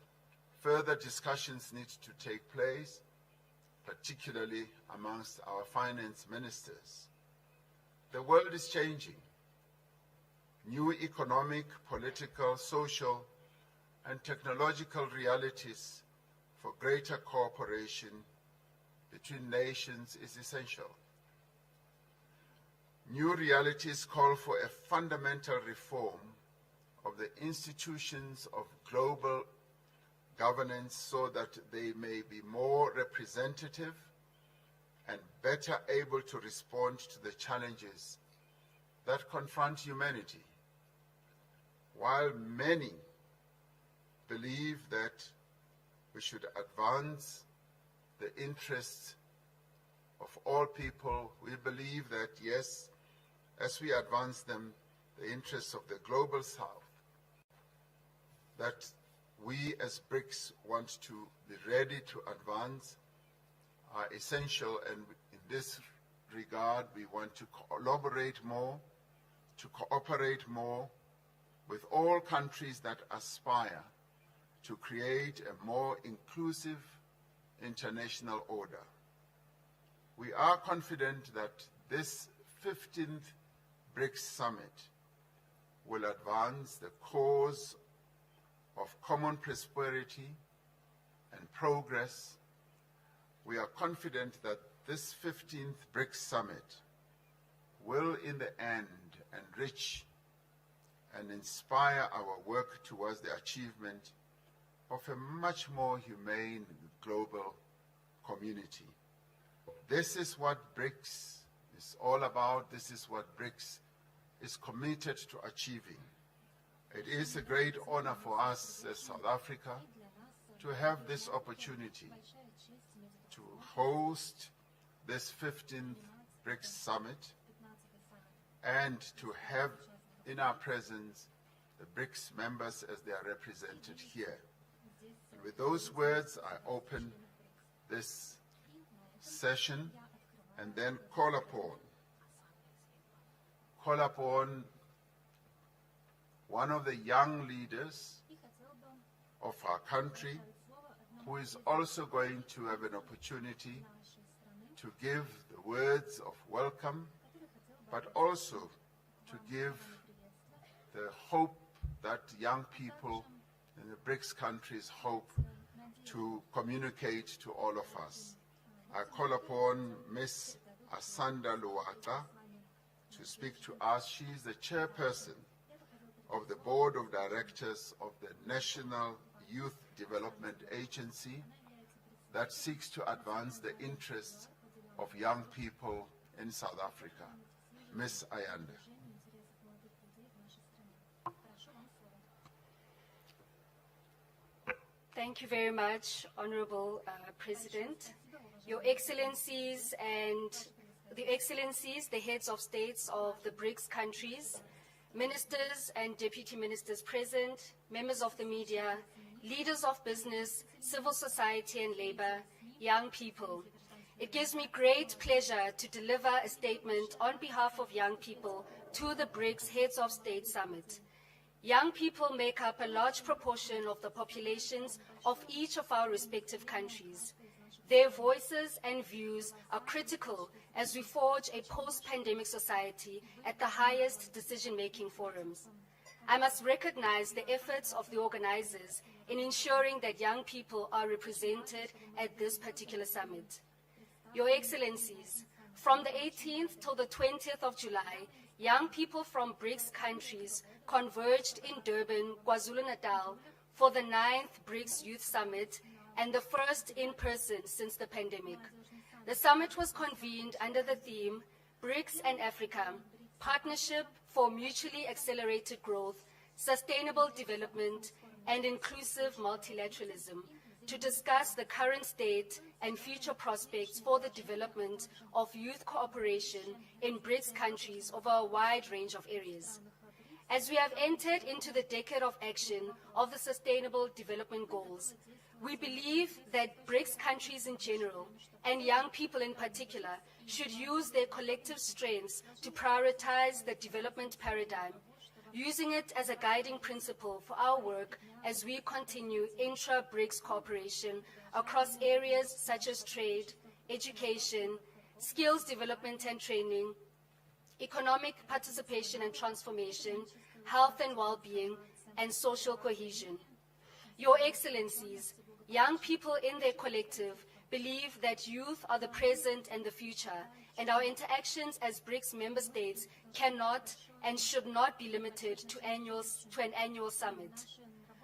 further discussions need to take place, particularly amongst our finance ministers. The world is changing. New economic, political, social, and technological realities for greater cooperation between nations is essential. New realities call for a fundamental reform of the institutions of global governance so that they may be more representative and better able to respond to the challenges that confront humanity. While many believe that we should advance the interests of all people, we believe that, yes, as we advance them, the interests of the Global South, that we as BRICS want to be ready to advance are essential, and in this regard we want to collaborate more, to cooperate more with all countries that aspire to create a more inclusive international order. We are confident that this 15th BRICS Summit will advance the cause of common prosperity and progress. We are confident that this 15th BRICS Summit will in the end enrich and inspire our work towards the achievement of a much more humane global community. This is what BRICS is all about. This is what BRICS is committed to achieving. It is a great honor for us as South Africa to have this opportunity to host this 15th BRICS Summit and to have in our presence the BRICS members as they are represented here. And with those words, I open this session and then call upon one of the young leaders of our country who is also going to have an opportunity to give the words of welcome, but also to give the hope that young people in the BRICS countries hope to communicate to all of us. I call upon Ms. Asanda Luata to speak to us. She is the chairperson of the Board of Directors of the National Youth Development Agency that seeks to advance the interests of young people in South Africa. Ms. Ayanda. Thank you very much, Honorable President. Your Excellencies and the heads of states of the BRICS countries, ministers and deputy ministers present, members of the media, leaders of business, civil society and labor, young people. It gives me great pleasure to deliver a statement on behalf of young people to the BRICS Heads of State Summit. Young people make up a large proportion of the populations of each of our respective countries. Their voices and views are critical as we forge a post-pandemic society at the highest decision-making forums. I must recognize the efforts of the organizers in ensuring that young people are represented at this particular summit. Your Excellencies, from the 18th till the 20th of July, young people from BRICS countries converged in Durban, KwaZulu-Natal for the 9th BRICS Youth Summit and the first in person since the pandemic. The summit was convened under the theme BRICS and Africa, Partnership for Mutually Accelerated Growth, Sustainable Development, and Inclusive Multilateralism, to discuss the current state and future prospects for the development of youth cooperation in BRICS countries over a wide range of areas. As we have entered into the decade of action of the Sustainable Development Goals, we believe that BRICS countries in general, and young people in particular, should use their collective strengths to prioritize the development paradigm, using it as a guiding principle for our work as we continue intra-BRICS cooperation across areas such as trade, education, skills development and training, economic participation and transformation, health and well-being, and social cohesion. Your Excellencies, young people in their collective believe that youth are the present and the future, and our interactions as BRICS member states cannot and should not be limited to an annual summit,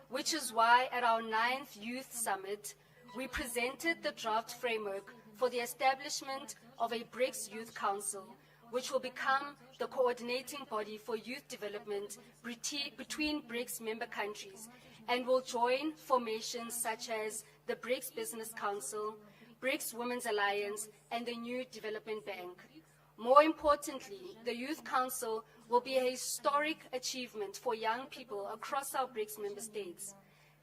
which is why at our 9th Youth Summit, we presented the draft framework for the establishment of a BRICS Youth Council, which will become the coordinating body for youth development between BRICS member countries and will join formations such as the BRICS Business Council, BRICS Women's Alliance, and the New Development Bank. More importantly, the Youth Council will be a historic achievement for young people across our BRICS member states.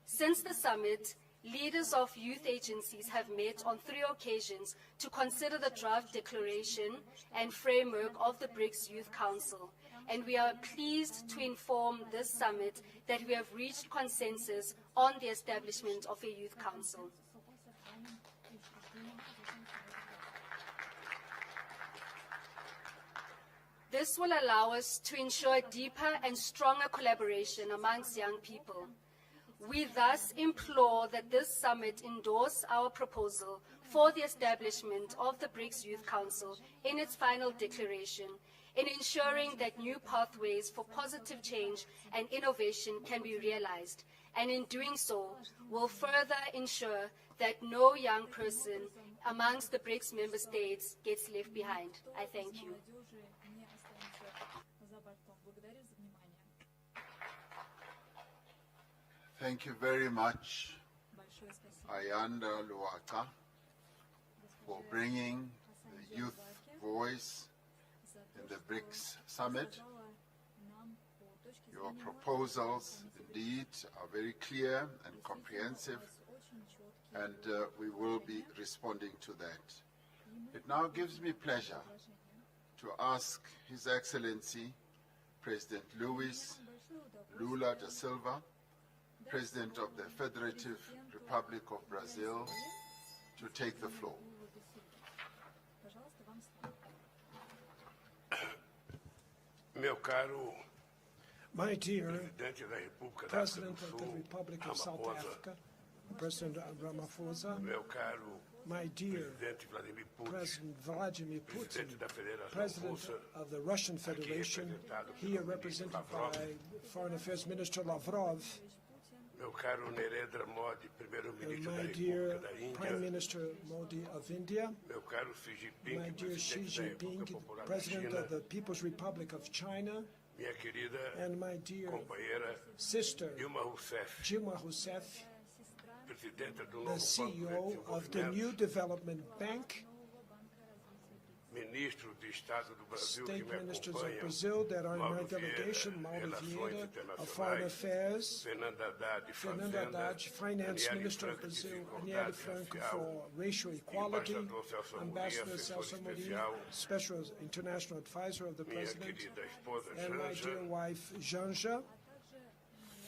Since the summit, leaders of youth agencies have met on 3 occasions to consider the draft declaration and framework of the BRICS Youth Council, and we are pleased to inform this summit that we have reached consensus on the establishment of a Youth Council. This will allow us to ensure deeper and stronger collaboration amongst young people. We thus implore that this summit endorse our proposal for the establishment of the BRICS Youth Council in its final declaration, in ensuring that new pathways for positive change and innovation can be realized, and in doing so will further ensure that no young person amongst the BRICS member states gets left behind. I thank you. Thank you very much, Ayanda Luaka, for bringing the youth voice in the BRICS Summit. Your proposals, indeed, are very clear and comprehensive, and we will be responding to that. It now gives me pleasure to ask His Excellency, President Luis Lula da Silva, President of the Federative Republic of Brazil, to take the floor. Meu caro My dear Presidente da República da África President do of the Sul, Republic of South Ramaphosa, Africa, President Ramaphosa, meu caro my dear Presidente Vladimir Putin, President Vladimir Putin, Presidente da Federação President Russa, of the Russian Federation, here represented by Foreign Affairs Minister Lavrov, meu caro Narendra Modi, Primeiro-Ministro da my dear República da Prime Índia, Minister Modi of India, meu caro Xi Jinping, my dear Xi Presidente da Jinping, República Popular da President China, of the People's Republic of China, minha querida and my dear companheira sister Dilma Rousseff, Dilma Rousseff, Presidenta do the novo Banco CEO de of the New Desenvolvimento, Development Bank, Ministro de Estado do Brasil que State me Ministers of acompanham, Brazil that are in my Mauro delegation, Vieira, Mauro Relações Vieira of Foreign Internacionais, Affairs, Fernanda Haddad, Fernanda Fazenda, Haddad, Finance Aniele Minister of Franco de Brazil, Desigualdade Aniele Franco Racial, for Racial Equality, Embaixador Celso Amorim, Ambassador assessor Celso Amorim, especial, Special International Advisor of the minha President, querida esposa and my Janja, dear wife, Janja,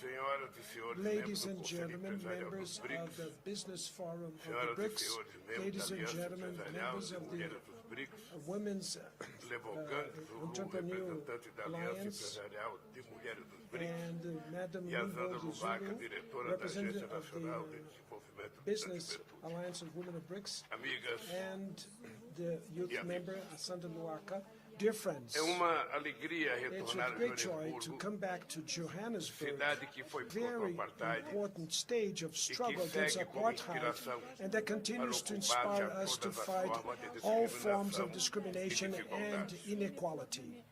senhoras e senhores ladies membros do and Conselho gentlemen, Empresarial members dos of BRICS, the Business Forum of senhoras the e BRICS, senhores membros ladies da and Aliança gentlemen, Empresarial members de of the Mulheres dos BRICS, Women's Levogan Zulu, Entrepreneur representante da Aliança Alliance, Empresarial de Mulheres dos BRICS, and Madam e a Zanda Lumbo Lubaca, Zulu, diretora da representative Agência of Nacional the de Desenvolvimento da Business Juventude. Alliance of Women of BRICS, Amigas, and the youth amigos. member, Sandra Luaka. Dear friends, é uma alegria it's retornar with a great joy to Joanesburgo, come back to Johannesburg, cidade que foi very proto-apartheid important stage of struggle against segue como apartheid, inspiração and that continues para to o inspire combate a us to todas as fight formas de all forms discriminação of discrimination e and desigualdade. inequality.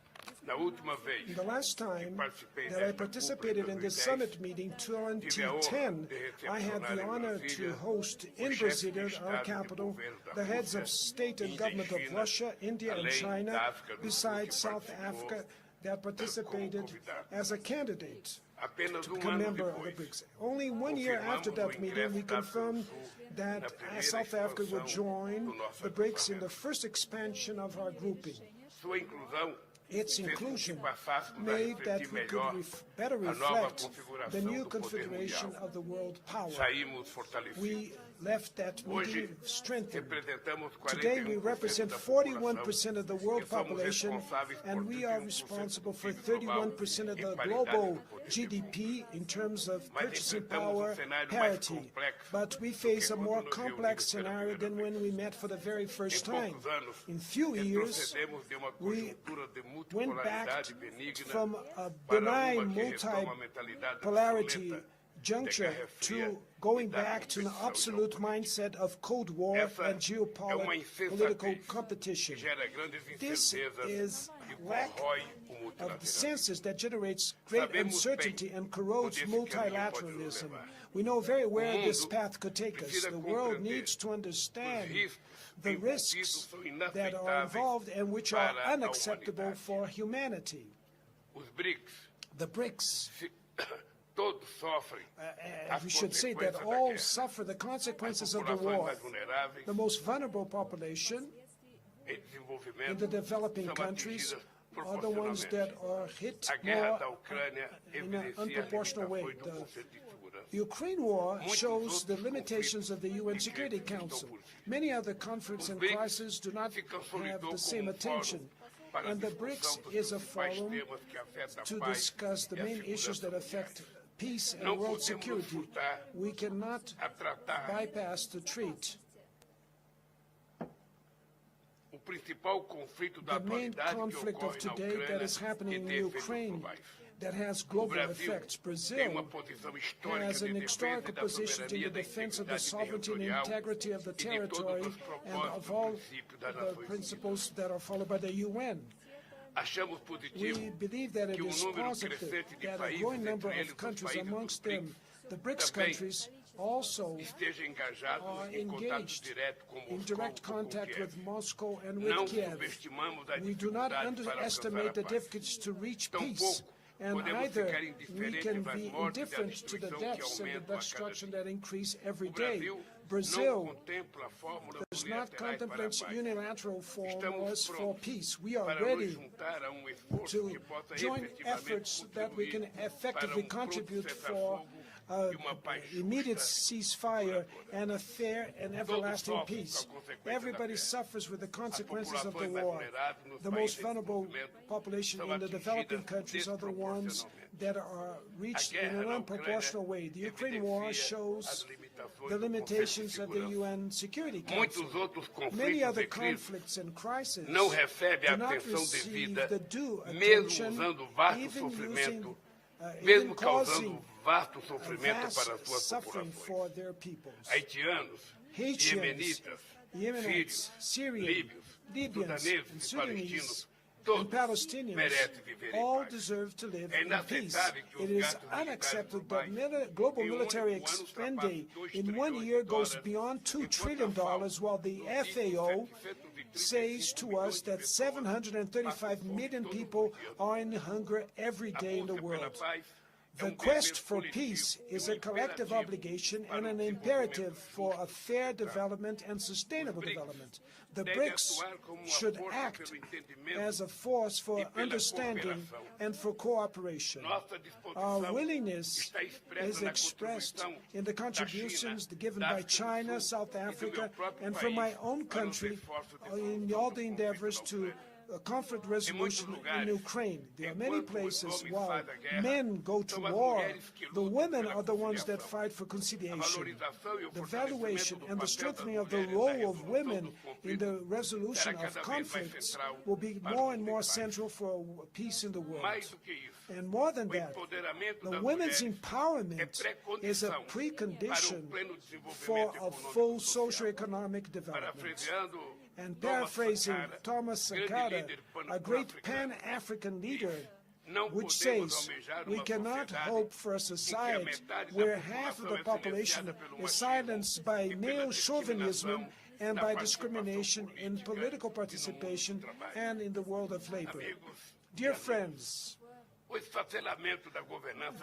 Na última vez The last time participei that I desta participated cúpula in em this 2010, summit meeting, tive a honra 2010, de I had the recepcionar em honor to Brasília host o in chefe de Brasilia, our Estado e de capital, governo da the heads Rússia, of state and Índia e government of China, Russia, India, and além China, da África do Sul, besides que South participou Africa, that participated convidado. as a candidate Apenas to um become ano member of the depois, BRICS. Only 1 year after that meeting, we confirmed that South Africa would join the BRICS in the first expansion of our grouping. sua inclusão Its fez com que inclusion passássemos a made that refletir we melhor could better a nova reflect the configuração new do poder configuration mundial. of the world power. Saímos fortalecidos. We left that Hoje, meeting strengthened. representamos Today, we 41% represent da 41% of the população world e somos population, responsáveis por and we are 31% responsible for do PIB global 31% of em the paridade global do poder GDP in terms of Mas purchasing enfrentamos power cenário mais parity. complexo But we do face que a quando more nos complex reunimos pela scenario primeira than vez. when we met for the very first Em time. poucos anos, In few years, retrocedemos de uma we conjuntura de went back multipolaridade benigna from a para benign uma que retoma a mentalidade multipolarity obsoleta juncture da Guerra Fria to going e da back to an competição absolute geopolítica. mindset of Cold War Essa and é uma geopolitical insensatez competition. que gera grandes This incertezas is e lack corrói o of the multilateralismo. senses that generates great Sabemos uncertainty bem and corrodes onde esse caminho pode nos multilateralism. levar. We know very where O this mundo path could take us. precisa The world compreender needs to understand os riscos the envolvidos risks são that are inaceitáveis involved and which are para a unacceptable humanidade. for humanity. Os BRICS, The BRICS, todos sofrem as we should say that consequências da all guerra. suffer the consequences of the Populações war. mais vulneráveis The most vulnerable population em in desenvolvimento the developing são countries atingidas are the ones that proporcionalmente. are hit A guerra da more Ucrânia in an evidencia as unproportional way. limitações do The Conselho de Segurança. Ukraine war Muitos shows the outros limitations of the UN conflitos Security estão Council. por vir. Many other conflicts Os and BRICS crises do not se have consolidou the same como attention. para a And the discussão BRICS dos is a principais forum temas que afetam a to paz discuss the e a main issues that segurança affect peace Não and world podemos security. furtar We cannot a tratar bypass the treat the main conflict of today that is happening in Ukraine that has global effects. Brazil has an historical position in the defense of the sovereignty and integrity of the territory and of all the principles that are followed by the UN. We believe that it is positive that a growing number of countries, amongst them the BRICS countries, also are engaged in direct contact with Moscow and with Kiev. We do not underestimate the difficulties to reach peace, and either we can be indifferent to the deaths and the destruction that increase every day. Brazil does not contemplate unilateral formulas for peace. We are ready to join efforts that we can effectively contribute for immediate ceasefire and a fair and everlasting peace. Everybody suffers with the consequences of the war. The most vulnerable population in the developing countries are the ones that are reached in an unproportional way. The Ukraine war shows the limitations of the UN Security Council. Many other conflicts and crises do not receive the due attention, even causing vast suffering for their peoples. Haitians, Yemenites, Syrians, Libyans, and Sudanese, and Palestinians all deserve to live in peace. It is unacceptable that global military spending in 1 year goes beyond $2 trillion, while the FAO says to us that 735 million people are in hunger every day in the world. The quest for peace is a collective obligation and an imperative for a fair development and sustainable development. The BRICS should act as a force for understanding and for cooperation. Our willingness is expressed in the contributions given by China, South Africa, and from my own country in all the endeavors to a conflict resolution in Ukraine. There are many places while men go to war, the women are the ones that fight for conciliation. The valuation and the strengthening of the role of women in the resolution of conflicts will be more and more central for peace in the world. And more than that, the women's empowerment is a precondition for a full socioeconomic development. And paraphrasing Thomas Sankara, a great Pan-African leader, which says, we cannot hope for a society where half of the population is silenced by male chauvinism and by discrimination in political participation and in the world of labor. Dear friends,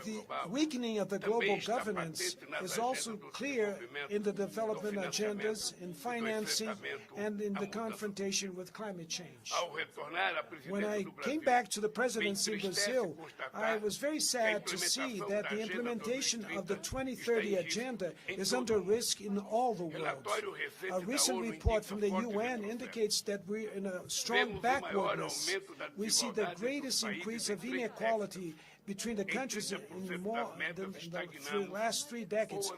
the weakening of the global governance is also clear in the development agendas, in financing, and in the confrontation with climate change. When I came back to the presidency in Brazil, I was very sad to see that the implementation of the 2030 agenda is under risk in all the world. A recent report from the UN indicates that we're in a strong backwardness. We see the greatest increase of inequality between the countries in more than the last 3 decades.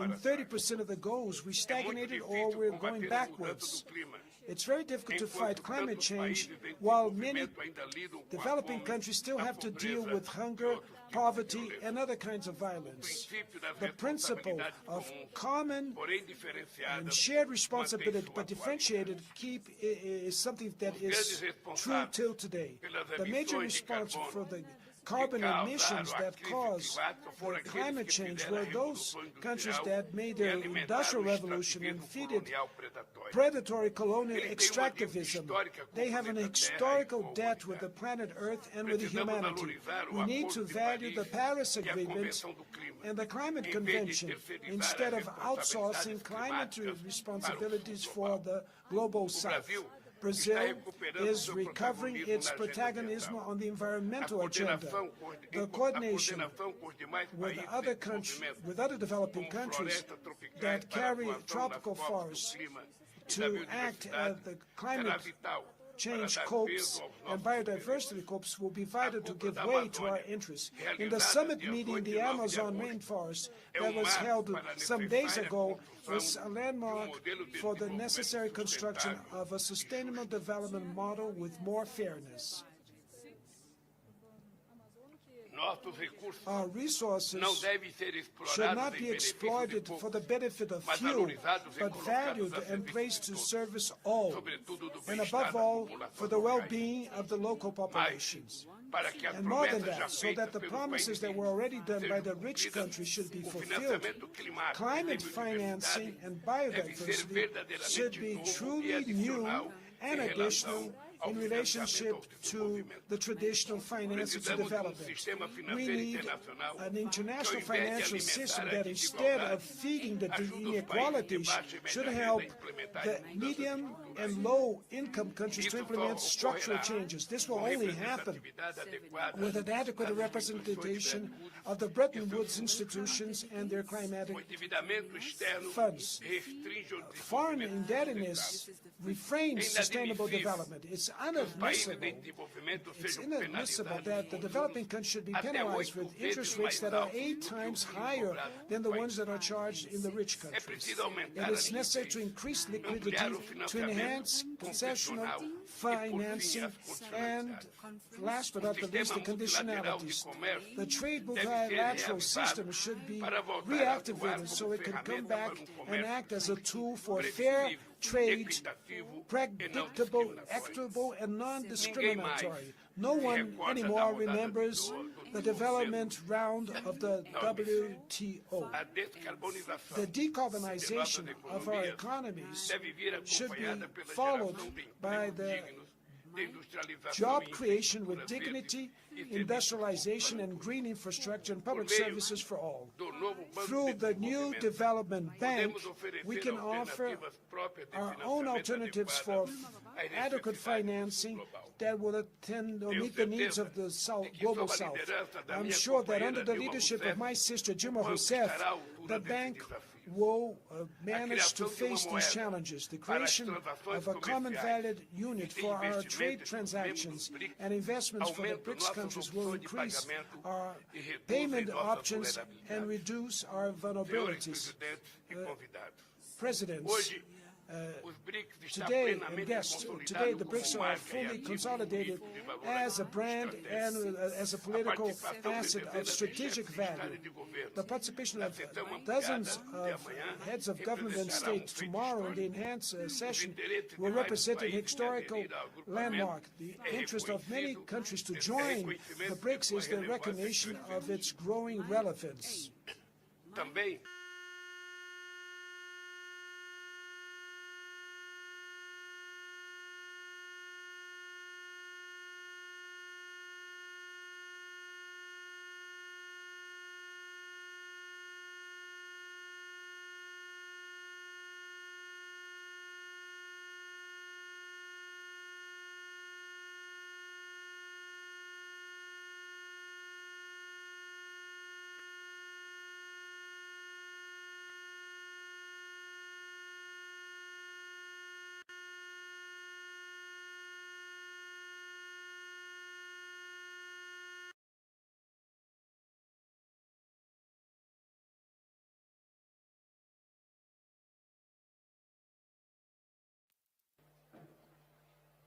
In 30% of the goals, we stagnated or we're going backwards. It's very difficult to fight climate change while many developing countries still have to deal with hunger, poverty, and other kinds of violence. The principle of common and shared responsibility, but differentiated, is something that is true till today. The major responsible for the carbon emissions that cause the climate change were those countries that made their industrial revolution and feeded predatory colonial extractivism. They have an historical debt with the planet Earth and with humanity. We need to value the Paris Agreement and the Climate Convention instead of outsourcing climate responsibilities for the global South. Brazil is recovering its protagonism on the environmental agenda. The coordination with other countries, with other developing countries that carry tropical forests to act at the climate change corps and biodiversity corps will be vital to give way to our interests. In the summit meeting, the Amazon rainforest that was held some days ago was a landmark for the necessary construction of a sustainable development model with more fairness. Our resources should not be exploited for the benefit of few, but valued and placed to service all, and above all, for the well-being of the local populations. And more than that, so that the promises that were already done by the rich countries should be fulfilled, climate financing and biodiversity should be truly new and additional in relationship to the traditional financing to development. We need an international financial system that, instead of feeding the inequalities, should help the medium and low-income countries to implement structural changes. This will only happen with an adequate representation of the Bretton Woods institutions and their climatic funds. Foreign indebtedness refrains sustainable development. It's inadmissible that the developing countries should be penalized with interest rates that are 8 times higher than the ones that are charged in the rich countries. It is necessary to increase liquidity, to enhance concessional financing, and last but not the least, the conditionalities. The trade multilateral system should be reactivated so it can come back and act as a tool for fair trade, predictable, equitable, and non-discriminatory. No one anymore remembers the development round of the WTO. The decarbonization of our economies should be followed by the job creation with dignity, industrialization, and green infrastructure and public services for all. Through the new development bank, we can offer our own alternatives for adequate financing that will attend or meet the needs of the global South. I'm sure that under the leadership of my sister Dilma Rousseff, the bank will manage to face these challenges. The creation of a common valid unit for our trade transactions and investments for the BRICS countries will increase our payment options and reduce our vulnerabilities. Presidents, today, and guests, today the BRICS are fully consolidated as a brand and as a political asset of strategic value. The participation of dozens of heads of government and state tomorrow in the enhanced session will represent an historical landmark. The interest of many countries to join the BRICS is the recognition of its growing relevance.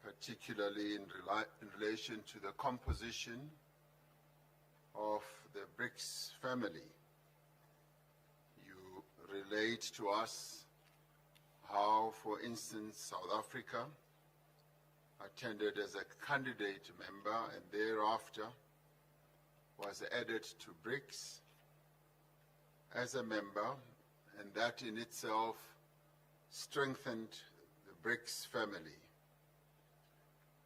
Particularly in relation to the composition of the BRICS family. You relate to us how, for instance, South Africa attended as a candidate member and thereafter was added to BRICS as a member, and that in itself strengthened the BRICS family.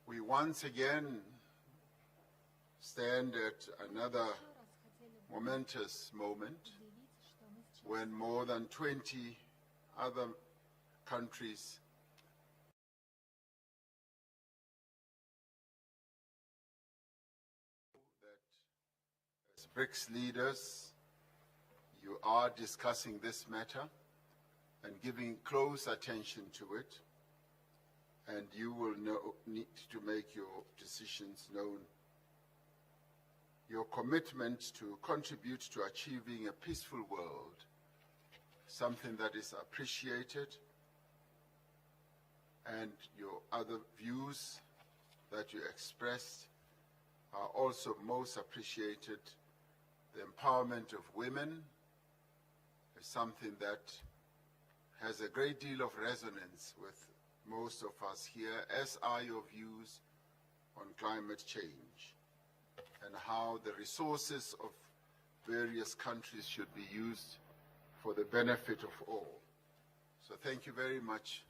We once again stand at another momentous moment when more than 20 other countries that as BRICS leaders, you are discussing this matter and giving close attention to it. and you will need to make your decisions known. Your commitment to contribute to achieving a peaceful world, something that is appreciated, and your other views that you expressed are also most appreciated. The empowerment of women is something that has a great deal of resonance with most of us here, as are your views on climate change and how the resources of various countries should be used for the benefit of all. So thank you very much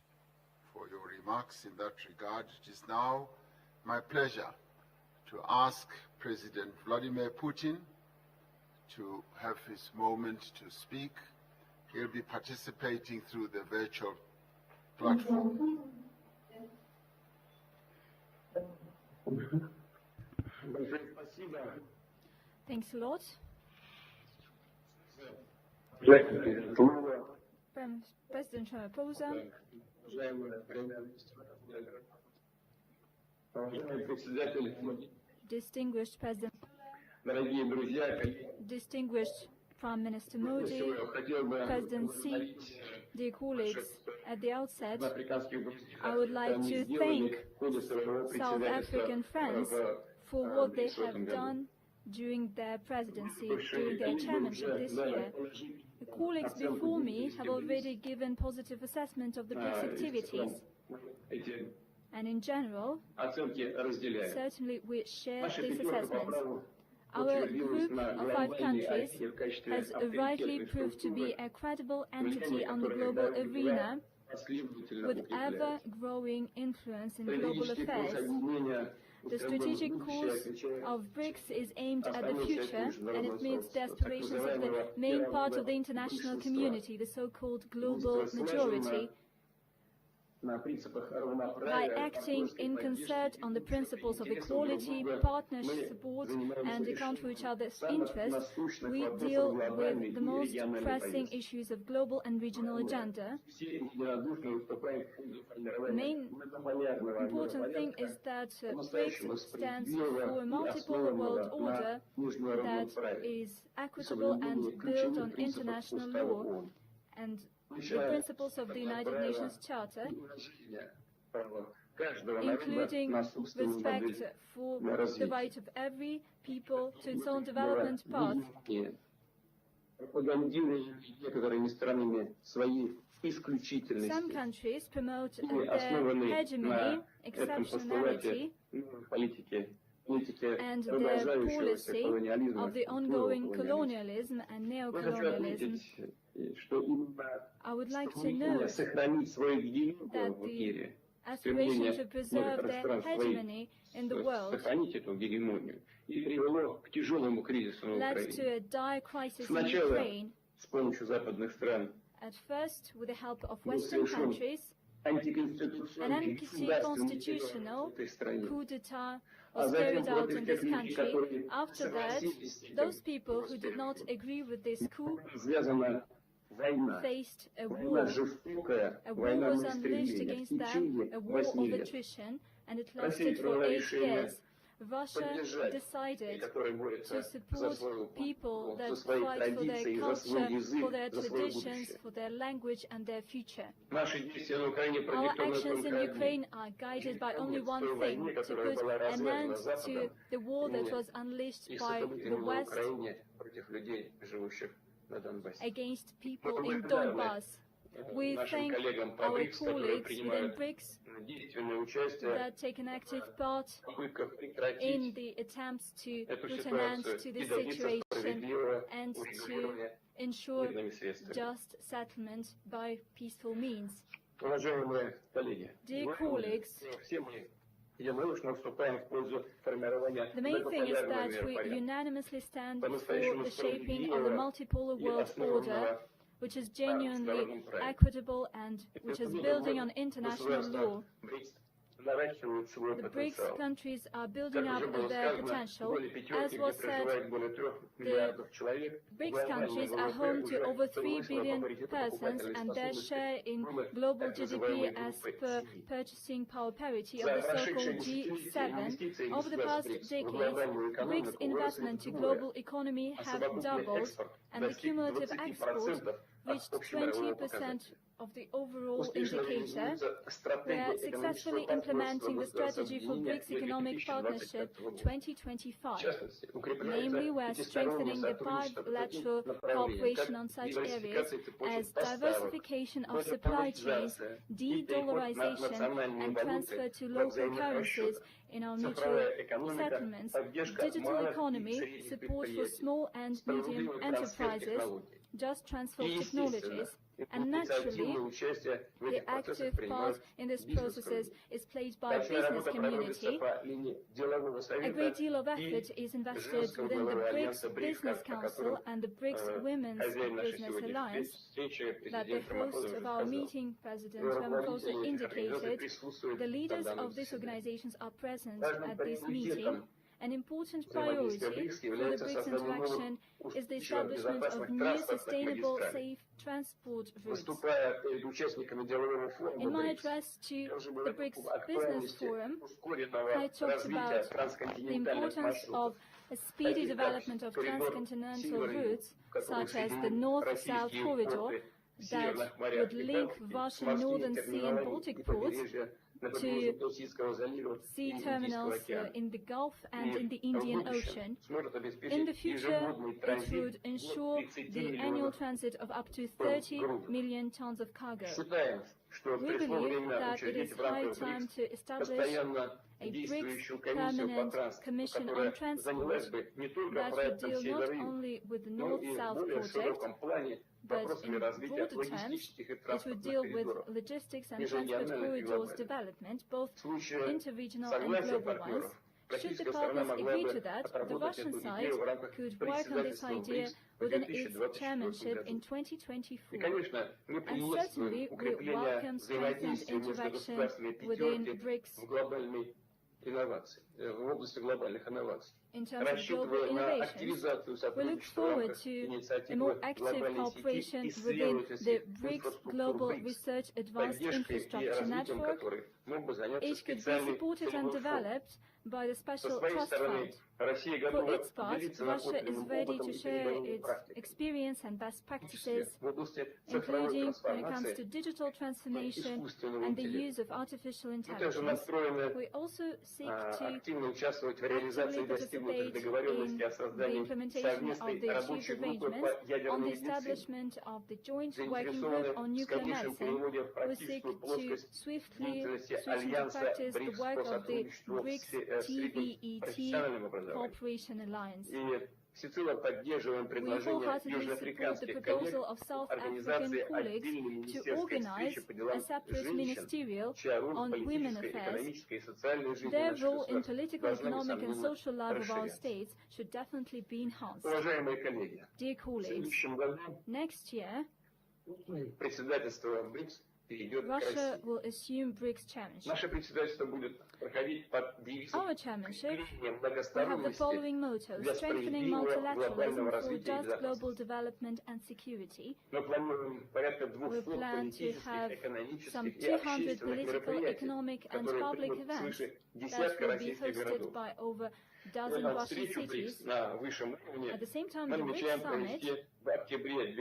for your remarks in that regard. It is now my pleasure to ask President Vladimir Putin to have his moment to speak. He'll be participating through the virtual platform. Thanks a lot. President Ramaphosa, distinguished President, distinguished Prime Minister Modi, President Xi, dear colleagues, at the outset, I would like to thank South African friends for what they have done during their presidency, during their chairmanship this year. The colleagues before me have already given positive assessment of the BRICS activities. And in general, certainly we share these assessments. Our group of 5 countries has rightly proved to be a credible entity on the global arena with ever-growing influence in global affairs. The strategic course of BRICS is aimed at the future, and it meets the aspirations of the main part of the international community, the so-called global majority. By acting in concert on the principles of equality, partnership, support, and account for each other's interests, we deal with the most pressing issues of global and regional agenda. The main important thing is that BRICS stands for a multipolar world order that is equitable and built on international law and the principles of the United Nations Charter, including respect for the right of every people to its own development path. Some countries promote their hegemony, exceptionality, and their policy of the ongoing colonialism and neo-colonialism. I would like to note that the aspiration to preserve their hegemony in the world led to a dire crisis in Ukraine, at first with the help of Western countries. An anti-constitutional coup d'etat was carried out in this country. After that, those people who did not agree with this coup faced a war. A war was unleashed against them, a war of attrition, and it lasted for 8 years. Russia decided to support people that fight for their culture, for their traditions, for their language and their future. Our actions in Ukraine are guided by only one thing, to put an end to the war that was unleashed by the West against people in Donbass. We thank our colleagues within BRICS that take an active part in the attempts to put an end to this situation and to ensure just settlement by peaceful means. Dear colleagues, the main thing is that we unanimously stand for the shaping of the multipolar world order, which is genuinely equitable and which is building on international law. The BRICS countries are building up their potential. As was said, the BRICS countries are home to over 3 billion persons, and their share in global GDP as per purchasing power parity of the so-called G7. Over the past decades, BRICS investment to global economy have doubled, and the cumulative export reached 20% of the overall indicator. We are successfully implementing the strategy for BRICS Economic Partnership 2025. Namely, we are strengthening the bilateral cooperation on such areas as diversification of supply chains, de-dollarization, and transfer to local currencies in our mutual settlements, digital economy, support for small and medium enterprises, just transfer of technologies, and naturally, the active part in these processes is played by business community. A great deal of effort is invested within the BRICS Business Council and the BRICS Women's Business Alliance. That the host of our meeting, President Ramaphosa, indicated, the leaders of these organizations are present at this meeting. An important priority for the BRICS interaction is the establishment of new sustainable, safe transport routes. In my address to the BRICS Business Forum, I talked about the importance of a speedy development of transcontinental routes, such as the North-South corridor, that would link Russian Northern Sea and Baltic ports to sea terminals in the Gulf and in the Indian Ocean. In the future, it would ensure the annual transit of up to 30 million tons of cargo. We believe that it is high time to establish a BRICS Permanent Commission on Transport that would deal not only with the North-South project, but in broader terms, it would deal with logistics and transport corridors development, both interregional and global ones. Should the partners agree to that, the Russian side could work on this idea within its chairmanship in 2024. And certainly, we welcome strengthened interaction within BRICS in terms of global innovations. We look forward to a more active cooperation within the BRICS Global Research Advanced Infrastructure Network. It could be supported and developed by the Special Trust Fund. For its part, Russia is ready to share its experience and best practices, including when it comes to digital transformation and the use of artificial intelligence. We also seek to actively participate in the implementation of the achieved arrangements on the establishment of the Joint Working Group on Nuclear Medicine. We seek to swiftly switch into practice the work of the BRICS TBET Cooperation Alliance. We wholeheartedly support the proposal of South African colleagues to organize a separate ministerial on women affairs. Their role in political, economic and social life of our states should definitely be enhanced. Dear colleagues, next year, Russia will assume BRICS chairmanship. Our chairmanship will have the following motto: strengthening multilateralism for just global development and security. We plan to have some 200 political, economic and public events that will be hosted by over a dozen Russian cities. At the same time, the BRICS summit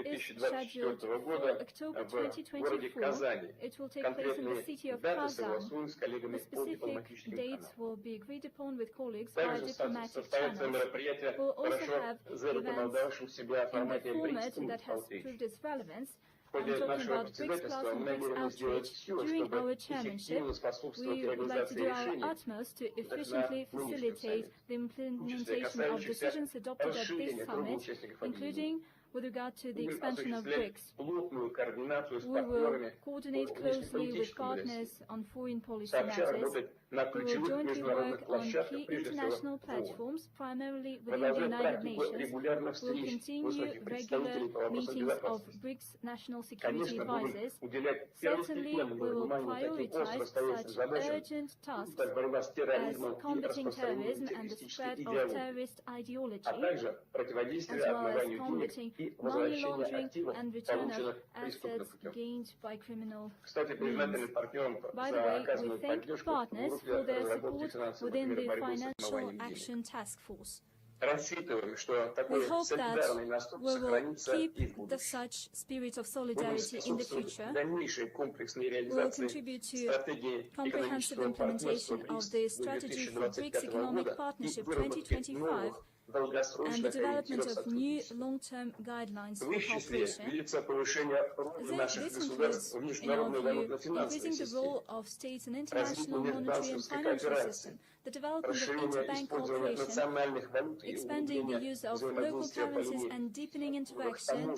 is scheduled for October 2024. It will take place in the city of Kazan. The specific dates will be agreed upon with colleagues via diplomatic channels. We'll also have events in the format that has proved its relevance. I'm talking about BRICS Plus and BRICS Outreach. During our chairmanship, we would like to do our utmost to efficiently facilitate the implementation of decisions adopted at this summit, including With regard to the expansion of BRICS, we will coordinate closely with partners on foreign policy matters. We will jointly work on key international platforms, primarily within the United Nations. We will continue regular meetings of BRICS national security advisors. Certainly, we will prioritize such urgent tasks as combating terrorism and the spread of terrorist ideology, as well as combating money laundering and return of assets gained by criminal means. By the way, we thank partners for their support within the Financial Action Task Force. We hope that we will keep such spirit of solidarity in the future. We will contribute to comprehensive implementation of the Strategy for BRICS Economic Partnership 2025 and the development of new long-term guidelines for cooperation. This includes, in our view, increasing the role of states in international monetary and financial system, the development of interbank cooperation, expanding the use of local currencies and deepening interaction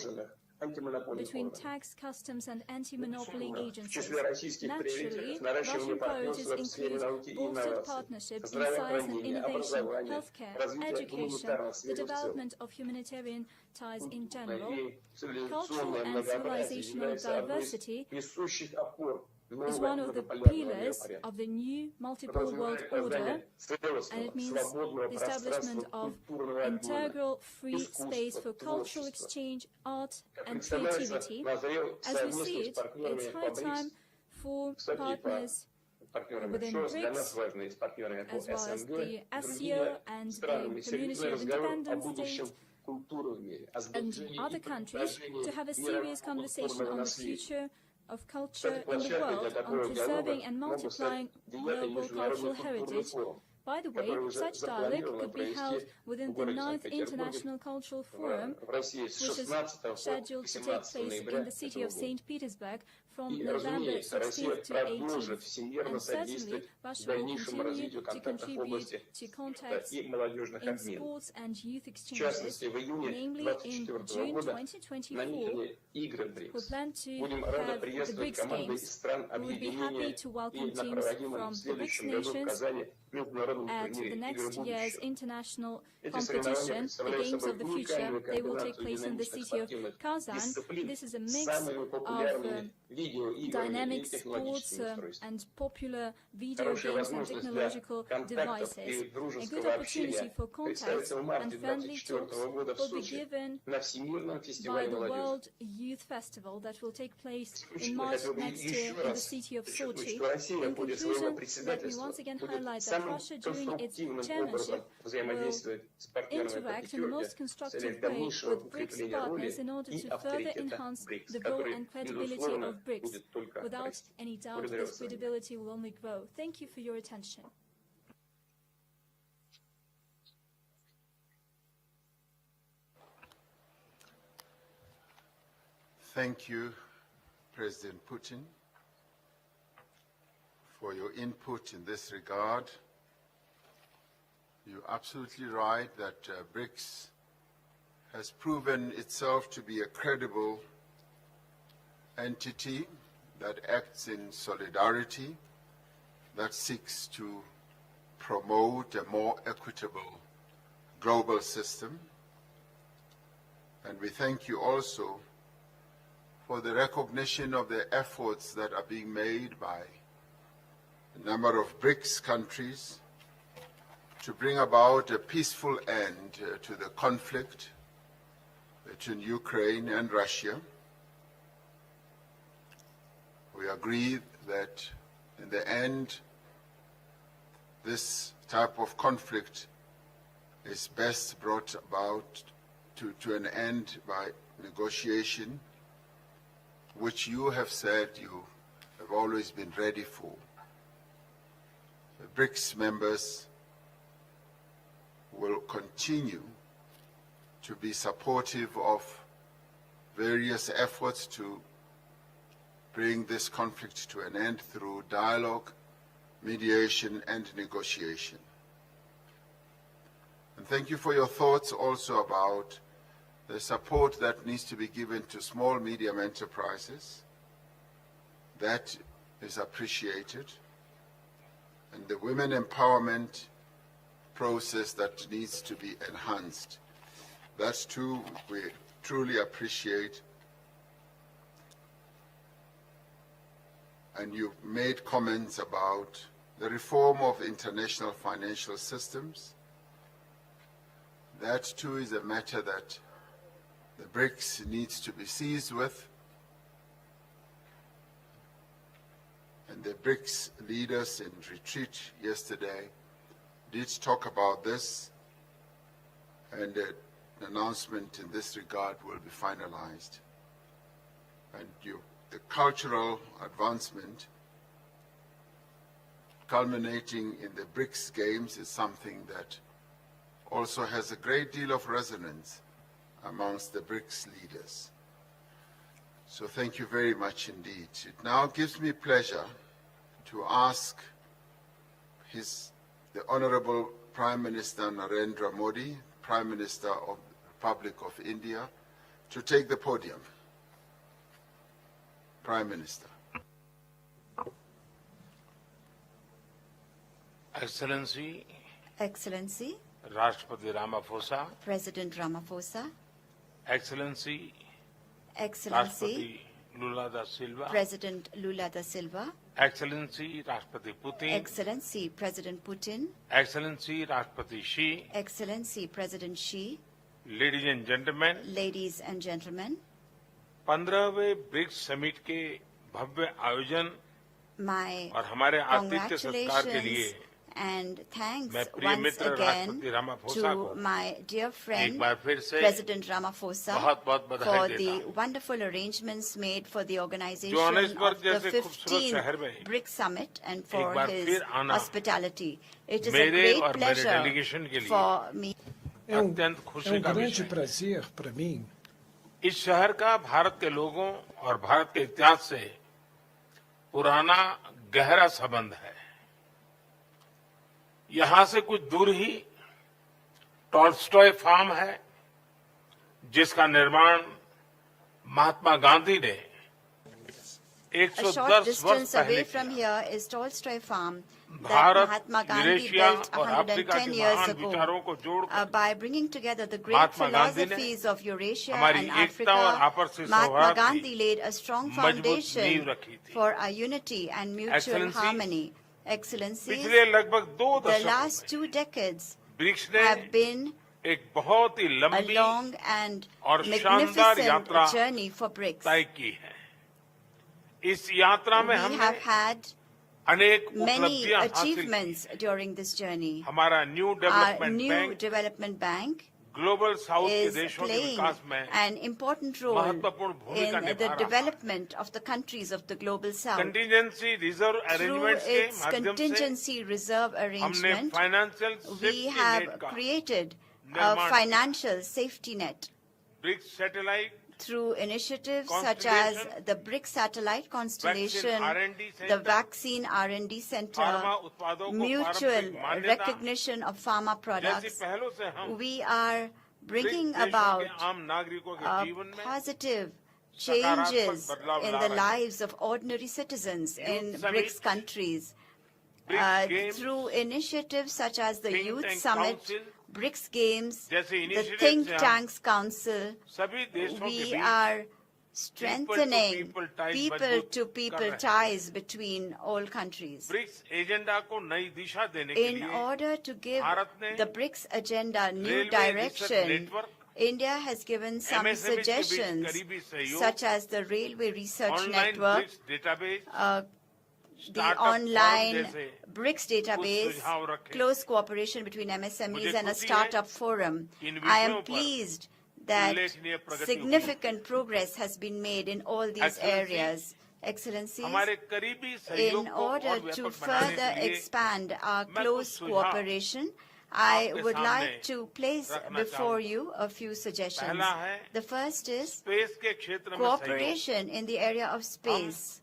between tax, customs and anti-monopoly agencies. Naturally, Russian priorities include bolstered partnerships in science and innovation, healthcare, education, the development of humanitarian ties in general, cultural and civilizational diversity is one of the pillars of the new multiple world order, and it means the establishment of integral free space for cultural exchange, art and creativity. As we see it, it's high time for partners within BRICS, as well as the SCO and the Community of Independent States and other countries to have a serious conversation on the future of culture in the world, on preserving and multiplying global cultural heritage. By the way, such dialogue could be held within the 9th International Cultural Forum, which is scheduled to take place in the city of St. Petersburg from November 16th to 18th. And certainly, Russia will continue to contribute to contacts in sports and youth exchanges, namely in June 2024. We plan to have the BRICS Games. We would be happy to welcome teams from the BRICS nations at the next year's international competition, the Games of the Future. They will take place in the city of Kazan. This is a mix of dynamic sports and popular video games and technological devices. A good opportunity for contacts and friendly talks will be given by the World Youth Festival that will take place in March next year in the city of Sochi. In conclusion, let me once again highlight that Russia, during its chairmanship, will interact in the most constructive way with BRICS partners in order to further enhance the role and credibility of BRICS. Without any doubt, this credibility will only grow. Thank you for your attention. Thank you, President Putin, for your input in this regard. You're absolutely right that BRICS has proven itself to be a credible entity that acts in solidarity, that seeks to promote a more equitable global system. And we thank you also for the recognition of the efforts that are being made by a number of BRICS countries to bring about a peaceful end to the conflict between Ukraine and Russia. We agree that in the end, this type of conflict is best brought about to an end by negotiation, which you have said you have always been ready for. The BRICS members will continue to be supportive of various efforts to bring this conflict to an end through dialogue, mediation, and negotiation. And thank you for your thoughts also about the support that needs to be given to small, medium enterprises. That is appreciated. And the women empowerment process that needs to be enhanced. That too, we truly appreciate. And you've made comments about the reform of international financial systems. That too is a matter that the BRICS needs to be seized with. And the BRICS leaders in retreat yesterday did talk about this, and an announcement in this regard will be finalized. And the cultural advancement culminating in the BRICS Games is something that also has a great deal of resonance amongst the BRICS leaders. So thank you very much indeed. It now gives me pleasure to ask the Honorable Prime Minister Narendra Modi, Prime Minister of the Republic of India, to take the podium. Prime Minister. Excellency, Rashtrapati Ramaphosa, President Ramaphosa, Excellency, Excellency, Rashtrapati Lula da Silva, President Lula da Silva, Excellency, Rashtrapati Putin, Excellency, President Putin, Excellency, Rashtrapati Xi, Excellency, President Xi, ladies and gentlemen, 15वें BRICS summit के भव्य आयोजन my और हमारे आतिथ्य सत्कार के लिए and thanks मैं प्रिय once मित्र again राष्ट्रपति रामाफोसा to को my dear friend एक बार फिर से President Ramaphosa बहुत-बहुत बधाई for देता the हूं। wonderful arrangements made for the organization Johannesburg of the जैसे खूबसूरत शहर 15th में BRICS Summit and एक for बार his फिर आना hospitality. It is a मेरे great और मेरे pleasure डेलीगेशन के लिए for me. अत्यंत खुशी का grande विषय है। prazer para mim. इस शहर का भारत के लोगों और भारत के इतिहास से पुराना गहरा संबंध है। यहां से कुछ दूर ही टॉल्स्टॉय फार्म है, जिसका निर्माण महात्मा गांधी ने A short 110 वर्ष distance away पहले from किया। here is Tolstoy Farm that Bharat, Mahatma Gandhi Eurasia built और अफ्रीका 110 के years महान ago विचारों को जोड़कर by bringing together the great Mahatma Gandhi ने philosophies of Eurasia हमारी and एकता और Africa. आपसी Mahatma सौहार्द Gandhi की laid a strong मजबूत foundation नींव रखी थी। for our unity and mutual Excellencies, harmony. Excellencies, पिछले लगभग 2 the दशकों last में 2 decades ब्रिक्स ने have been एक बहुत ही a लंबी long and और शानदार magnificent यात्रा journey for BRICS. तय की है। इस यात्रा में We हमने have had अनेक many उपलब्धियां हासिल की। achievements during this journey. हमारा new Our development new bank development bank global south के is देशों के playing विकास में an important role महत्वपूर्ण भूमिका in निभा the रहा है। development of the countries of the global south. Contingency reserve Through arrangements के its माध्यम से contingency reserve हमने arrangement, financial we safety have net का created a निर्माण financial safety net BRICS satellite through initiatives such as the BRICS satellite constellation, R&D the center, vaccine R&D center, pharma उत्पादों को mutual पारंपरिक मान्यता recognition of pharma जैसी products. पहलों से हम We are bringing ब्रिक्स देशों about के आम नागरिकों के जीवन में positive सकारात्मक changes बदलाव in ला the रहे हैं। lives of ordinary citizens in Summit, BRICS countries. BRICS Games, Through initiatives such as the Think Youth Tank Summit, Council, BRICS Games, जैसे the initiatives Think से हम Tanks Council, सभी देशों के we beach are strengthening people-to-people ties people-to-people मजबूत कर रहे हैं। ties between all countries. BRICS agenda को नई दिशा देने के In लिए order to give भारत ने the BRICS agenda new Railway Research direction, Network, India has given some MSMEs के बीच suggestions, करीबी सहयोग, such as the Railway Research online Network, BRICS database the Startup online Forum जैसे BRICS database, सुझाव रखे। close cooperation between MSMEs मुझे and a खुशी है startup forum. In I am विषयों पर pleased that उल्लेखनीय प्रगति हुई। significant progress has been made in all these Excellencies, areas. Excellencies, हमारे करीबी सहयोग in को और order व्यापक to बनाने further के लिए expand our मैं कुछ close सुझाव cooperation, I आपके would सामने like to place रखना before चाहूंगा। you a few suggestions. पहला है The first is स्पेस के क्षेत्र में सहयोग। cooperation in the area of space.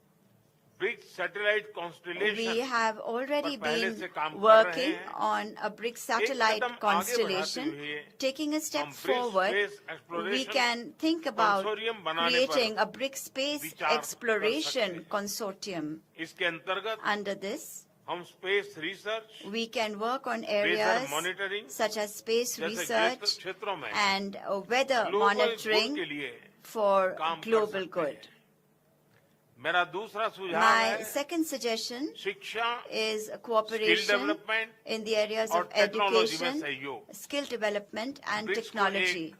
BRICS satellite constellation We have already पर पहले been से काम कर रहे working हैं। on a BRICS satellite कदम आगे constellation. बढ़ाते हुए Taking a step हम BRICS forward, space we exploration can think about consortium बनाने creating पर a BRICS space विचार कर exploration सकते हैं। consortium. इसके अंतर्गत Under this, हम space research we can work on areas monitoring such as space जैसे research क्षेत्रों में and weather global good monitoring के लिए for काम कर global सकते good. हैं। मेरा दूसरा सुझाव My है second suggestion शिक्षा, is skill cooperation development in the areas और of टेक्नोलॉजी में education, सहयोग। skill development and BRICS को technology. एक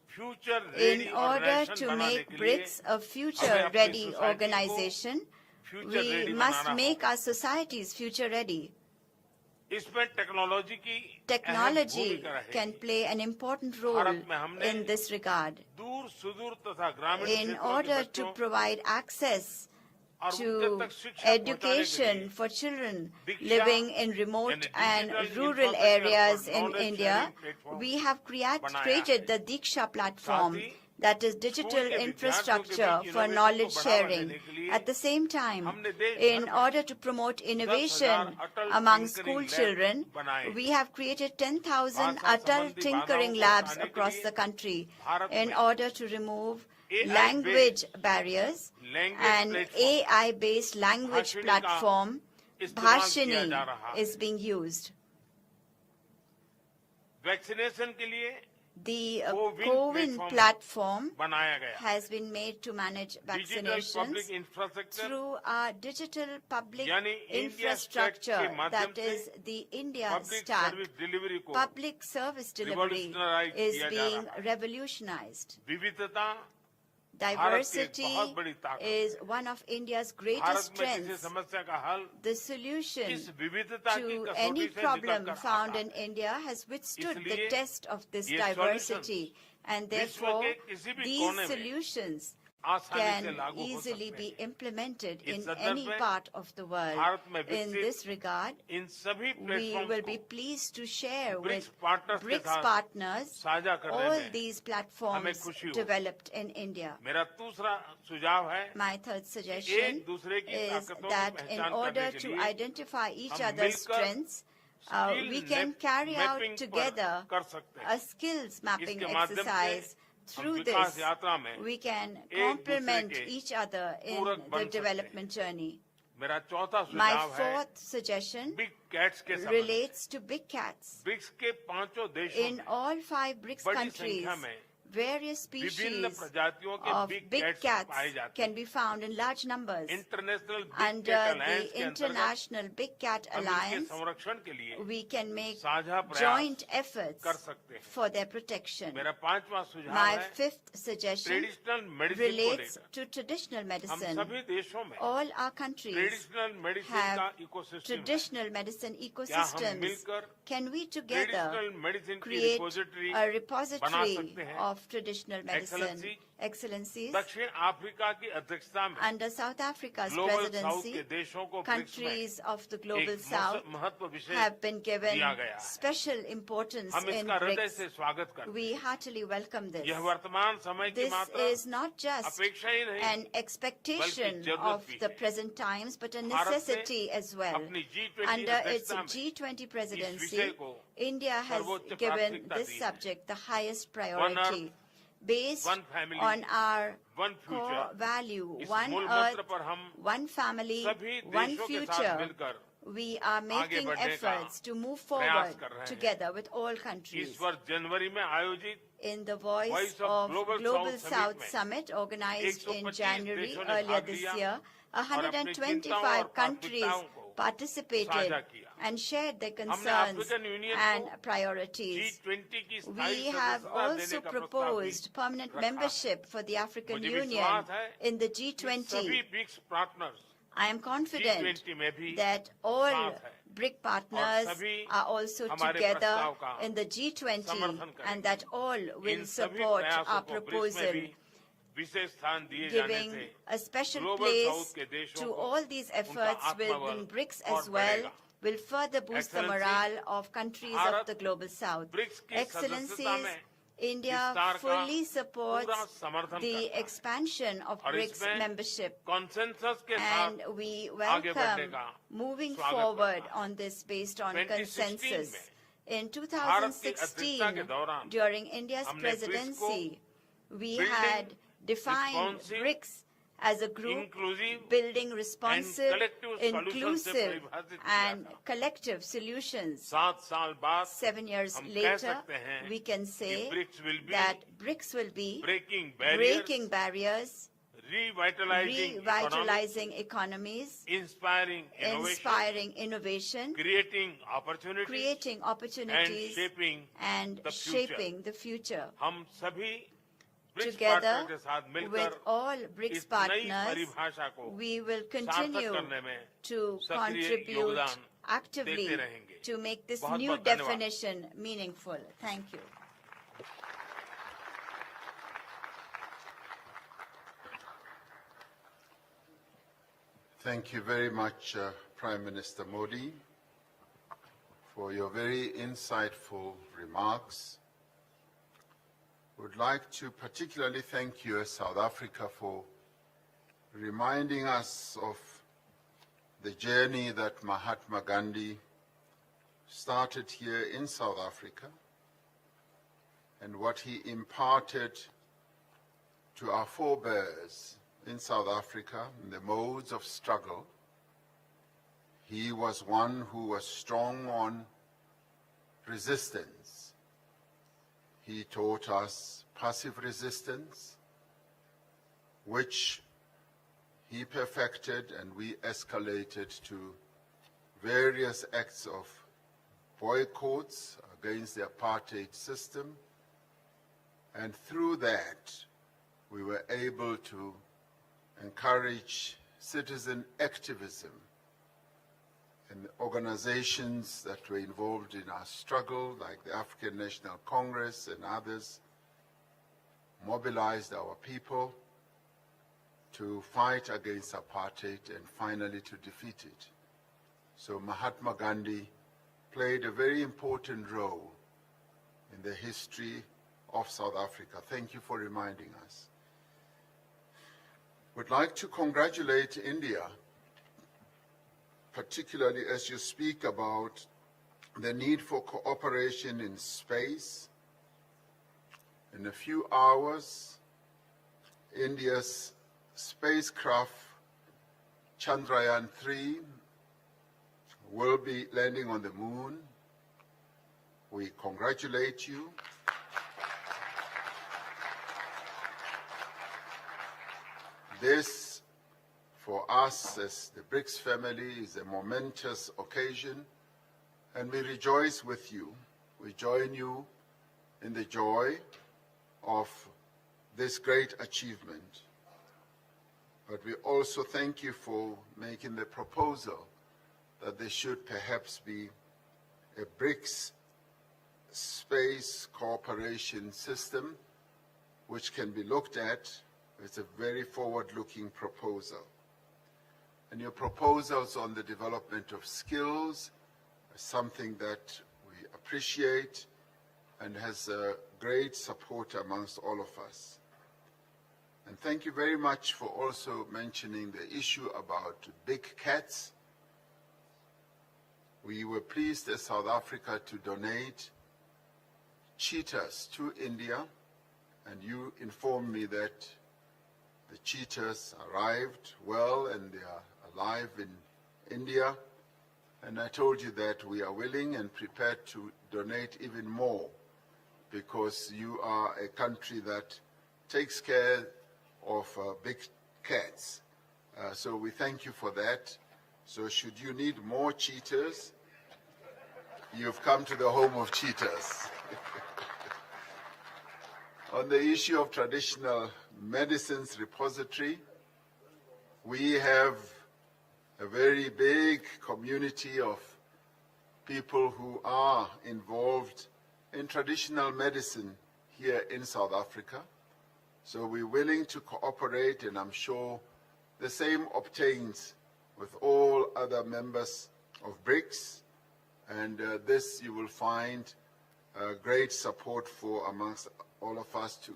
future ready In order organisation to बनाने make के लिए BRICS a हमें future-ready अपनी society को organization, future we ready must banana make होगा। our societies future-ready. इसमें टेक्नोलॉजी की अहम Technology भूमिका रहेगी। can play an important role Bharat में हमने in this regard. दूर सुदूर तथा ग्रामीण In क्षेत्रों order के to बच्चों provide access और उनके to तक शिक्षा पहुंचाने के education लिए for children Diksha living in remote and digital rural infrastructure areas for in knowledge India, sharing platform we have बनाया created है। the Diksha platform, साथ ही that is digital स्कूल के infrastructure विद्यार्थियों के बीच for innovation knowledge को बढ़ावा sharing. देने के लिए At the same time, हमने देश in भर में order to promote 10,000 innovation Atal among tinkering school lab children, बनाए। we have created 10,000 भाषा Atal संबंधी tinkering बाधाओं को labs हटाने के across लिए the country भारत in में order to remove AI language based barriers, language and platform AI-based language Bhashini का platform इस्तेमाल किया Bhashini जा रहा है। is being used. वैक्सीनेशन के लिए The CoWIN CoWIN platform platform बनाया गया। has been made to manage digital vaccinations public infrastructure through our digital public यानी इंडिया infrastructure, के माध्यम that से is the India public stack. Service delivery को Public service delivery revolutionize is किया जा being रहा है। revolutionized. विविधता Diversity बहुत बड़ी ताकत is one of India's Bharat greatest में किसी strengths. समस्या का हल The solution इस विविधता की to कसौटी any से problem निकलकर found आता in India has withstood the इसलिए test of this ये diversity, and विश्व therefore के किसी भी these कोने में solutions आसानी से can लागू हो easily सकते be हैं। implemented इस in संदर्भ any में part of the world. Bharat में In विकसित this regard, इन सभी we प्लेटफॉर्म्स will be को pleased to share BRICS with partners के BRICS साथ partners साझा करने all में these हमें platforms खुशी होगी। developed in India. मेरा दूसरा सुझाव है My third suggestion एक दूसरे की is ताकतों की that in पहचान order करने के to लिए identify each हम other's मिलकर strengths, we can carry out together कर सकते हैं। a skills mapping इसके माध्यम exercise. से Through हम विकास this, यात्रा में we can एक complement दूसरे के each other in पूरक बन the सकते development journey. मेरा चौथा My सुझाव है fourth suggestion बिग कैट्स के संबंध में। relates to big cats. BRICS के पांचों देशों In में all 5 BRICS बड़ी countries, संख्या में various विभिन्न species प्रजातियों के of big big cats cats पाए जाते can हैं। be found in large numbers. International big Under cat alliance the के अंतर्गत International Big Cat हम इनके Alliance, संरक्षण के लिए we can make साझा प्रयास joint efforts कर सकते हैं। for their protection. मेरा पांचवा सुझाव My है fifth suggestion ट्रेडिशनल मेडिसिन को relates लेकर to traditional हम medicine. सभी देशों में All our countries traditional medicine का have इकोसिस्टम है। traditional medicine क्या हम ecosystems. मिलकर Can we together traditional medicine की create रिपोजिटरी a बना repository सकते हैं? of traditional medicine? Excellency, Excellencies, दक्षिण अफ्रीका की अध्यक्षता में under South Africa's global south presidency, के देशों को ब्रिक्स में countries of the global एक south महत्व विषय have been given दिया गया है। special importance हम in इसका हृदय से BRICS. स्वागत करते We heartily welcome this. हैं। यह वर्तमान समय की This मात्रा is not just अपेक्षा ही नहीं an expectation बल्कि जरूरत of भी the है। present times, but a Bharat ने necessity as well. अपनी G20 Under its अध्यक्षता में G20 इस presidency, विषय को India has सर्वोच्च given प्राथमिकता this दी है। subject the highest One priority. Earth, Based One Family, on our One core Future, value, इस one मूल earth, मंत्र पर हम one family, सभी one देशों के साथ future, मिलकर we are making बढ़ने का efforts to move प्रयास forward कर रहे हैं। together with all countries. इस वर्ष जनवरी में आयोजित In the Voice Voice of of Global Global South South Summit Summit organized in 125 January देशों ने earlier भाग this लिया year, और अपनी चिंताओं 125 और countries प्राथमिकताओं को participated साझा किया। and shared their हमने concerns अफ्रीकन यूनियन and को priorities. G20 की We स्थायी have सदस्यता देने also का प्रस्ताव भी proposed permanent रखा है। membership for the African मुझे Union विश्वास है in the कि G20. सभी BRICS partners I am confident G20 में भी that all साथ है BRIC partners और सभी are also हमारे together प्रस्ताव का in the G20 समर्थन करेंगे। and that all will इन सभी support प्रयासों our को ब्रिक्स में proposal, भी विशेष स्थान दिए जाने giving से a special global place south के देशों to को all these efforts उनका within आत्मबल BRICS और as well, बढ़ेगा। will further boost the Excellency, morale of countries of Bharat the global south. BRICS की Excellencies, सदस्यता में India fully supports the expansion of BRICS membership, and we welcome moving forward on this based on consensus. In 2016, during India's presidency, we had defined BRICS as a group building responsive, inclusive, and collective solutions. 7 years later, we can say that BRICS will be breaking barriers, revitalizing economies, inspiring innovation, creating opportunities, and shaping the future. Together with all BRICS partners, we will continue to contribute actively to make this new definition meaningful. Thank you. Thank you very much, Prime Minister Modi, for your very insightful remarks. Would like to particularly thank you, South Africa, for reminding us of the journey that Mahatma Gandhi started here in South Africa and what he imparted to our forebears in South Africa in the modes of struggle. He was one who was strong on resistance. He taught us passive resistance, which he perfected, and we escalated to various acts of boycotts against the apartheid system. And through that, we were able to encourage citizen activism and organizations that were involved in our struggle, like the African National Congress and others, mobilized our people to fight against apartheid and finally to defeat it. So Mahatma Gandhi played a very important role in the history of South Africa. Thank you for reminding us. Would like to congratulate India, particularly as you speak about the need for cooperation in space. In a few hours, India's spacecraft Chandrayaan-3 will be landing on the moon. We congratulate you. This, for us as the BRICS family, is a momentous occasion, and we rejoice with you. We join you in the joy of this great achievement. But we also thank you for making the proposal that there should perhaps be a BRICS space cooperation system which can be looked at. It's a very forward-looking proposal. And your proposals on the development of skills is something that we appreciate and has great support amongst all of us. And thank you very much for also mentioning the issue about big cats. We were pleased as South Africa to donate cheetahs to India, and you informed me that the cheetahs arrived well and they are alive in India. And I told you that we are willing and prepared to donate even more, because you are a country that takes care of big cats. So we thank you for that. So should you need more cheetahs, you've come to the home of cheetahs. On the issue of traditional medicines repository, we have a very big community of people who are involved in traditional medicine here in South Africa. So we're willing to cooperate, and I'm sure the same obtains with all other members of BRICS. And this you will find great support for amongst all of us to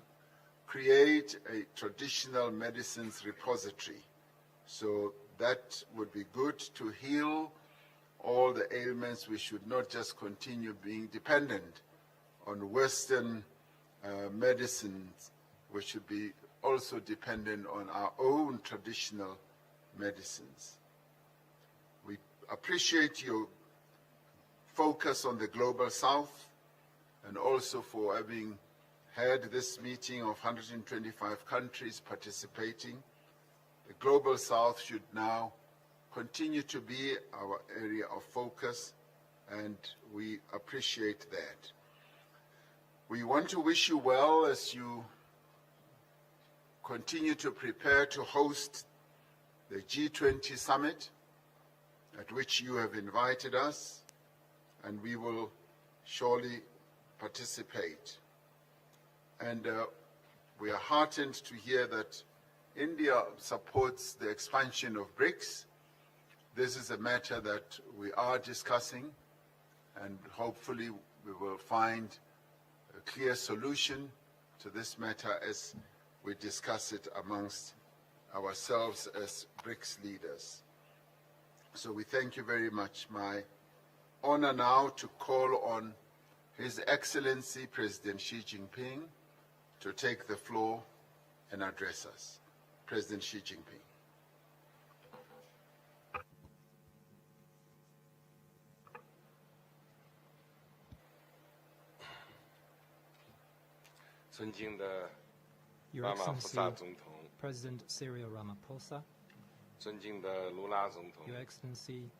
create a traditional medicines repository. So that would be good to heal all the ailments. We should not just continue being dependent on Western medicines. We should be also dependent on our own traditional medicines. We appreciate your focus on the Global South and also for having had this meeting of 125 countries participating. The Global South should now continue to be our area of focus, and we appreciate that. We want to wish you well as you continue to prepare to host the G20 summit, at which you have invited us, and we will surely participate. And we are heartened to hear that India supports the expansion of BRICS. This is a matter that we are discussing, and hopefully we will find a clear solution to this matter as we discuss it amongst ourselves as BRICS leaders. So we thank you very much. My honor now to call on His Excellency President Xi Jinping to take the floor and address us. President Xi Jinping. Your Excellency, President Cyril Ramaphosa, Your Excellency,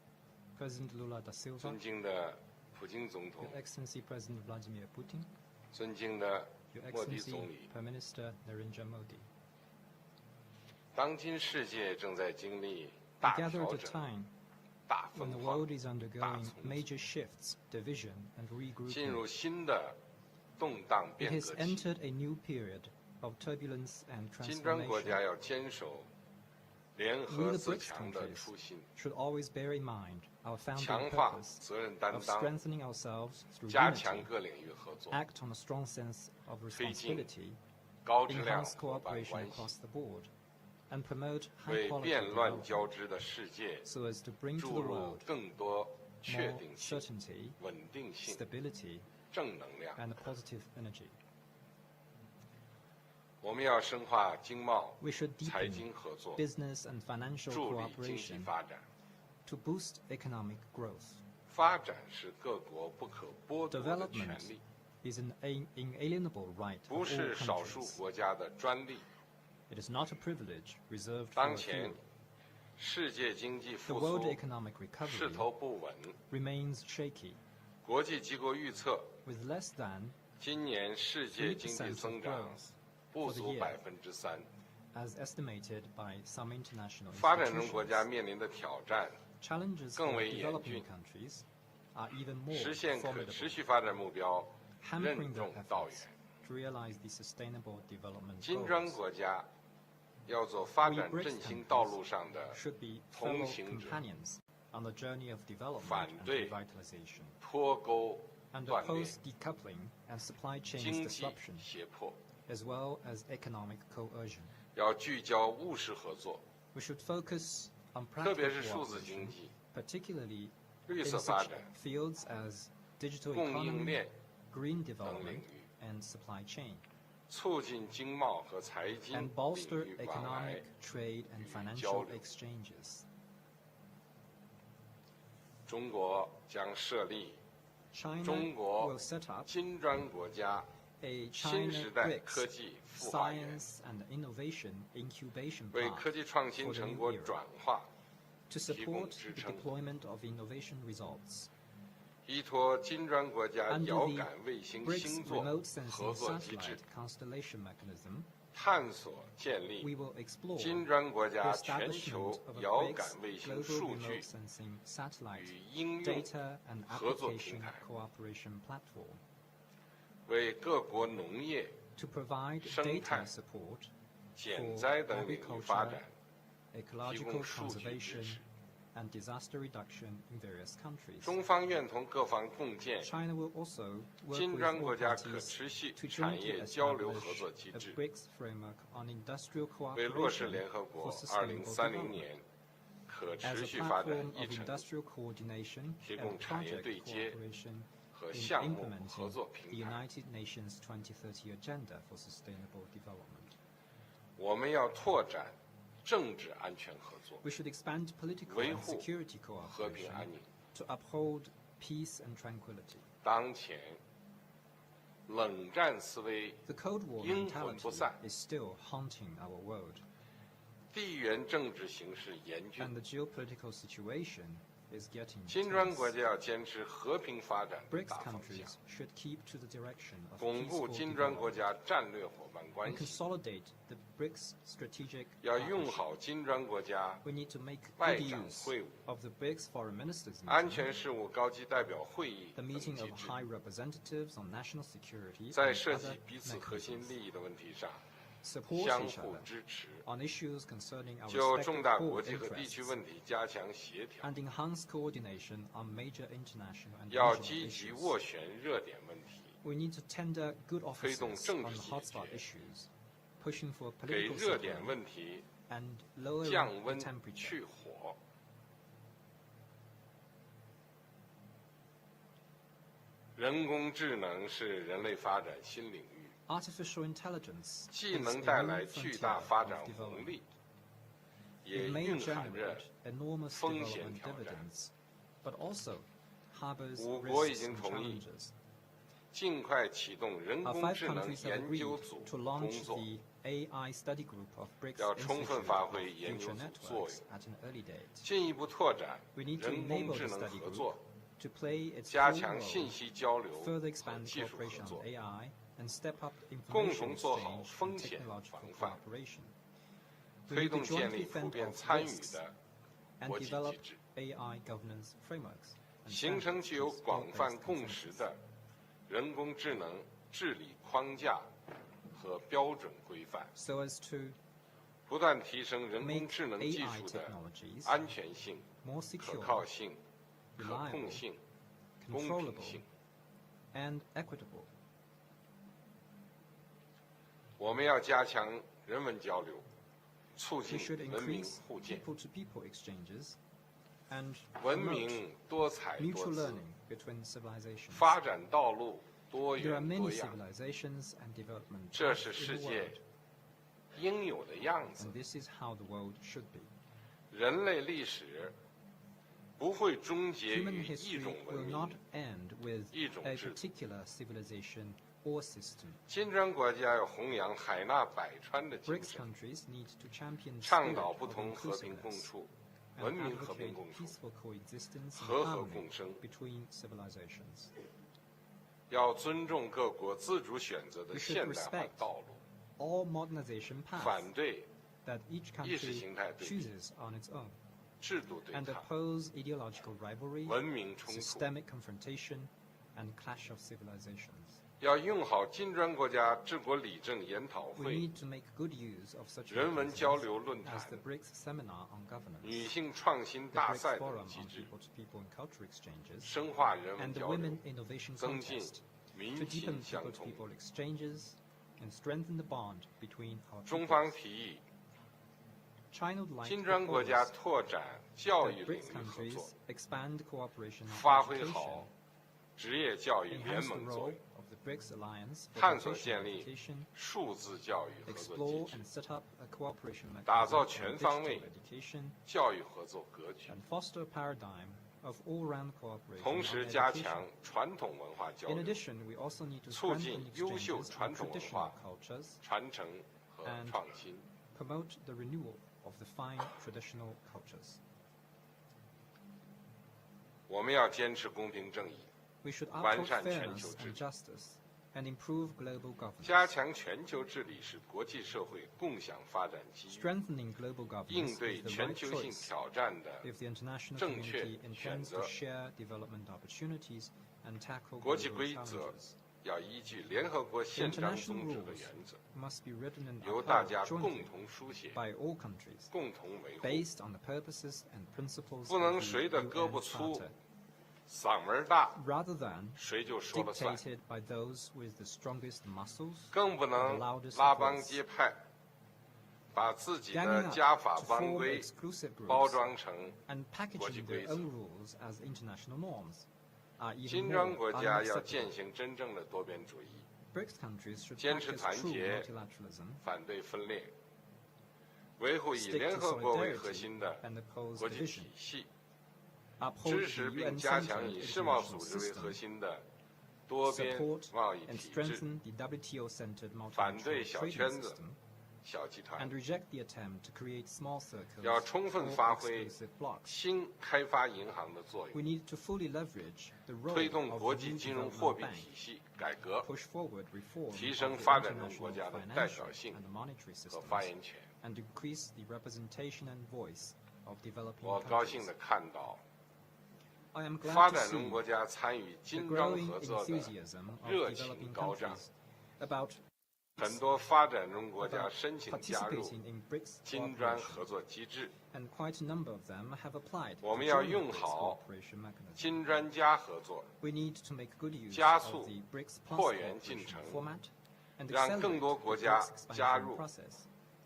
President Lula da Silva, Your Excellency, President Vladimir Putin, Your Excellency, Prime Minister Narendra Modi. We gather at a time when the world is undergoing major shifts, division, and regrouping. It has entered a new period of turbulence and transformation. We, the BRICS countries, should always bear in mind our founding purpose of strengthening ourselves through unity, act on a strong sense of responsibility, enhance cooperation across the board, and promote high-quality development so as to bring to the world more certainty, stability, and a positive energy. We should deepen business and financial cooperation to boost economic growth. Development is an inalienable right of all countries. It is not a privilege reserved for a few. The world economic recovery remains shaky, with less than 3% of growth for the year, as estimated by some international institutions. Challenges for developing countries are even more formidable, hampering their efforts to realize the sustainable development goals. We BRICS countries should be fellow companions on the journey of development and revitalization, and oppose decoupling and supply chain disruption, as well as economic coercion. We should focus on practical cooperation, particularly in such fields as digital economy, green development, and supply chain, and bolster economic, trade, and financial exchanges. China will set up a China BRICS Science and Innovation Incubation Park for the new era to support the deployment of innovation results. Under the BRICS Remote Sensing Satellite Constellation Mechanism, we will explore the establishment of a BRICS Global Remote Sensing Satellite Data and Application Cooperation Platform to provide data support for agriculture, ecological conservation, and disaster reduction in various countries. 中方愿同各方共建 China will also work 金 with 砖 all 国家可 parties 持续 to 产 jointly 业交流合 establish 作机 a 制， BRICS framework on industrial 为落实 cooperation 联合国 for sustainable 2030 development. 年可 As 持 a 续发展 platform 议 of 程 industrial coordination 提 and 供产业 project 对接 cooperation 和 in 项目合 implementing 作 the 平台。 United Nations 2030 Agenda for Sustainable Development. 我们要拓展政治安全合作， We should expand political 维 and 护 security 和平 cooperation 安宁。 to uphold peace and tranquility. 当前，冷战思维 The Cold War 阴魂不 mentality 散， is still haunting our world, 地缘政治形势严 and 峻。 the geopolitical situation is getting 金砖 tense. 国家要坚持和平发展的 BRICS 大方向， countries should keep to the direction of 巩固 peaceful 金砖 development 国家战略伙伴关 and 系， consolidate the BRICS strategic 要用 partnership. 好金砖国家 We need to make 外 good 长 use 会晤、 of the BRICS foreign ministers 安 meeting, 全事务高级代表会议 the 等 meeting 机 of 制， high representatives on national security 在 and 涉 other 及彼此核心 mechanisms. 利益的问题上 Support 相 each 互 other 支持， on issues concerning our 就 respective 重大 core 国际和地区 interests 问题加强协调， and enhance coordination on major international and 要 regional 积极 issues. 斡旋热点问题， We need to tender good 推动 offices 政 on 治协 hotspot 调， issues, pushing for 给 political 热点 settlement 问题 and lowering 降 the 温 temperature. 去火。人工智能是人类发展新领域， Artificial intelligence 既 is 能 a 带 new 来巨 frontier 大 of 发展红 development. 利，也 It may 蕴含着 generate enormous 风险 development 挑战。 dividends, but also harbors 五国已 risks 经 and 同意 challenges. 尽快启动人 Our 工 five 智能 countries have 研 agreed 究组 to 工 launch 作， the AI study group of BRICS 要充分 Institute 发 of 挥研究 Future 组作 Networks 用， at an early date. 进一步拓展 We need to 人工 enable 智 the 能 study 合 group 作， to play its 加 full 强信 role, 息交流 further 和 expand 技术合 cooperation 作 on，AI, and step up 共 information 同做好 exchange 风 and 险 technological 防范， cooperation. We 推 need to 动建立 jointly 普 fend 遍 off 参与 risks 的 and 国际 develop 机制， AI governance frameworks, and 形成具有 standards 广 based 泛 on 共 consensus. 识的人工智能治理框架和标准规范， so as to 不断提升人工 make 智能技 AI 术的 technologies 安全性、 more 可 secure, 靠性、可 reliable, 控性、公平 controllable, 性。 and equitable. 我们要加强人文交流，促 We 进 should 文明 increase 互鉴， people-to-people exchanges and 文 promote 明多彩多 mutual 姿， learning between civilizations. 发展道路多 There are 元 many 多样， civilizations and development 这 paths 是 in 世 the 界 world, 应有的样子 and。this is how the world should be. 人类历史不会终结 Human 于一 history 种文 will not 明。 end with 一种 a 制度。 particular civilization or system. 金砖国家要弘扬海纳百川的精 BRICS 神， countries need to champion the 倡 spirit 导 of 不同和平共 inclusiveness 处、 and 文明和平 advocate 共处， peaceful coexistence and 和和 harmony 共生。 between civilizations. 要尊重各国自主选择的 We should 现代化 respect 道路， all modernization 反 paths 对 that each 意识 country 形态对比、 chooses on its own, 制度对 and 抗、 oppose ideological rivalry, 文明冲突。 systemic confrontation, and clash of civilizations. 要用好金砖国家治国理政研讨 We 会、 need to make good use of such 人文 mechanisms 交流论 as 坛 the、BRICS Seminar on Governance, 女性创新 the 大 BRICS 赛等 Forum 机 on 制， people-to-people and culture exchanges, 深化人文 and the 交流 Women，Innovation 增进 Contest, to 民 deepen 心相通。 people-to-people exchanges and strengthen the bond between our 中方 peoples. 提议， China would like 金 to 砖国家 propose 拓展教 that 育领 BRICS 域合作 countries，expand cooperation 发 on 挥 education, 好职业教育联 enhance the 盟作 role 用， of the BRICS Alliance for 探索 vocational 建立 education, 数字教育合作 explore 机制， and set up a cooperation 打 mechanism 造 on 全方 digital 位 education, 教育合作格局， and foster a paradigm of all-round cooperation 同 on 时加 education. 强传统文化交 In 流， addition, we also need to 促 strengthen 进优秀 exchanges 传 on 统文 traditional 化 cultures, 传承和 and 创新。 promote the renewal of the fine traditional cultures. 我们要坚持公平正义， We should 完 uphold 善全 fairness 球治 and 理， justice and improve global 加 governance. 强全球治理是国际社会共享发展机遇， Strengthening global 应 governance 对 is the 全 right 球性 choice 挑战的 if the international 正确 community 选 intends 择 to share development opportunities and tackle 国际 global 规则 challenges. 要依据联合国宪章宗旨和原则， must be written and 由大家 upheld 共 jointly 同书写， by all countries, 共同维护， based on the purposes and principles 不能 of 谁 the 的胳膊 UN 粗 Charter, 嗓门大， rather than 谁就说了算， dictated by those with the strongest muscles, 更不能 the loudest 拉帮 voice. 结派，把自己 Ganging 的 up 家法 to 班 form 规 exclusive 包 groups 装成 and 国际 packaging 规 their 则。 own rules as international norms are even 金 more 砖国家要 unacceptable. 践行真正的多边主义， BRICS countries should 坚持 practice 团 true 结， multilateralism, 反对分裂，维护以 stick 联 to 合国为核 solidarity 心的 and oppose 国际 division, 体系， uphold 支 the 持并 UN 加强 centered 以世贸 international 组织为核 system, 心的多边 support 贸易 and 体制， strengthen the WTO-centered 反对 multilateral 小 trading 圈子 system, 小集团 and，reject the attempt to create small circles 要充分 or 发挥 exclusive blocks. 新开发银行的作 We 用， need to fully leverage the role 推动 of 国 the 际 new 金融货 development 币 bank, 体系改革， push forward reform 提 of 升 the 发展中 international 国家的代 financial 表性 and monetary 和发 systems, 言权。 and increase the representation and voice of developing 我高兴 countries. 地看到 I am 发 glad to 展中 see 国家参与 the 金砖 growing 合作的 enthusiasm of 热情 developing 高涨， countries about 很多发展中国家 about 申请加入 participating in BRICS 金砖 cooperation, 合作机制， and quite a number of them have applied 我 to 们要 join the 用 BRICS 好 cooperation mechanism. 金砖加合作， We need to make good use 加 of 速 the BRICS 扩 Plus 员进 cooperation 程， format and 让 accelerate 更多 the 国家 BRICS 加 expansion 入 process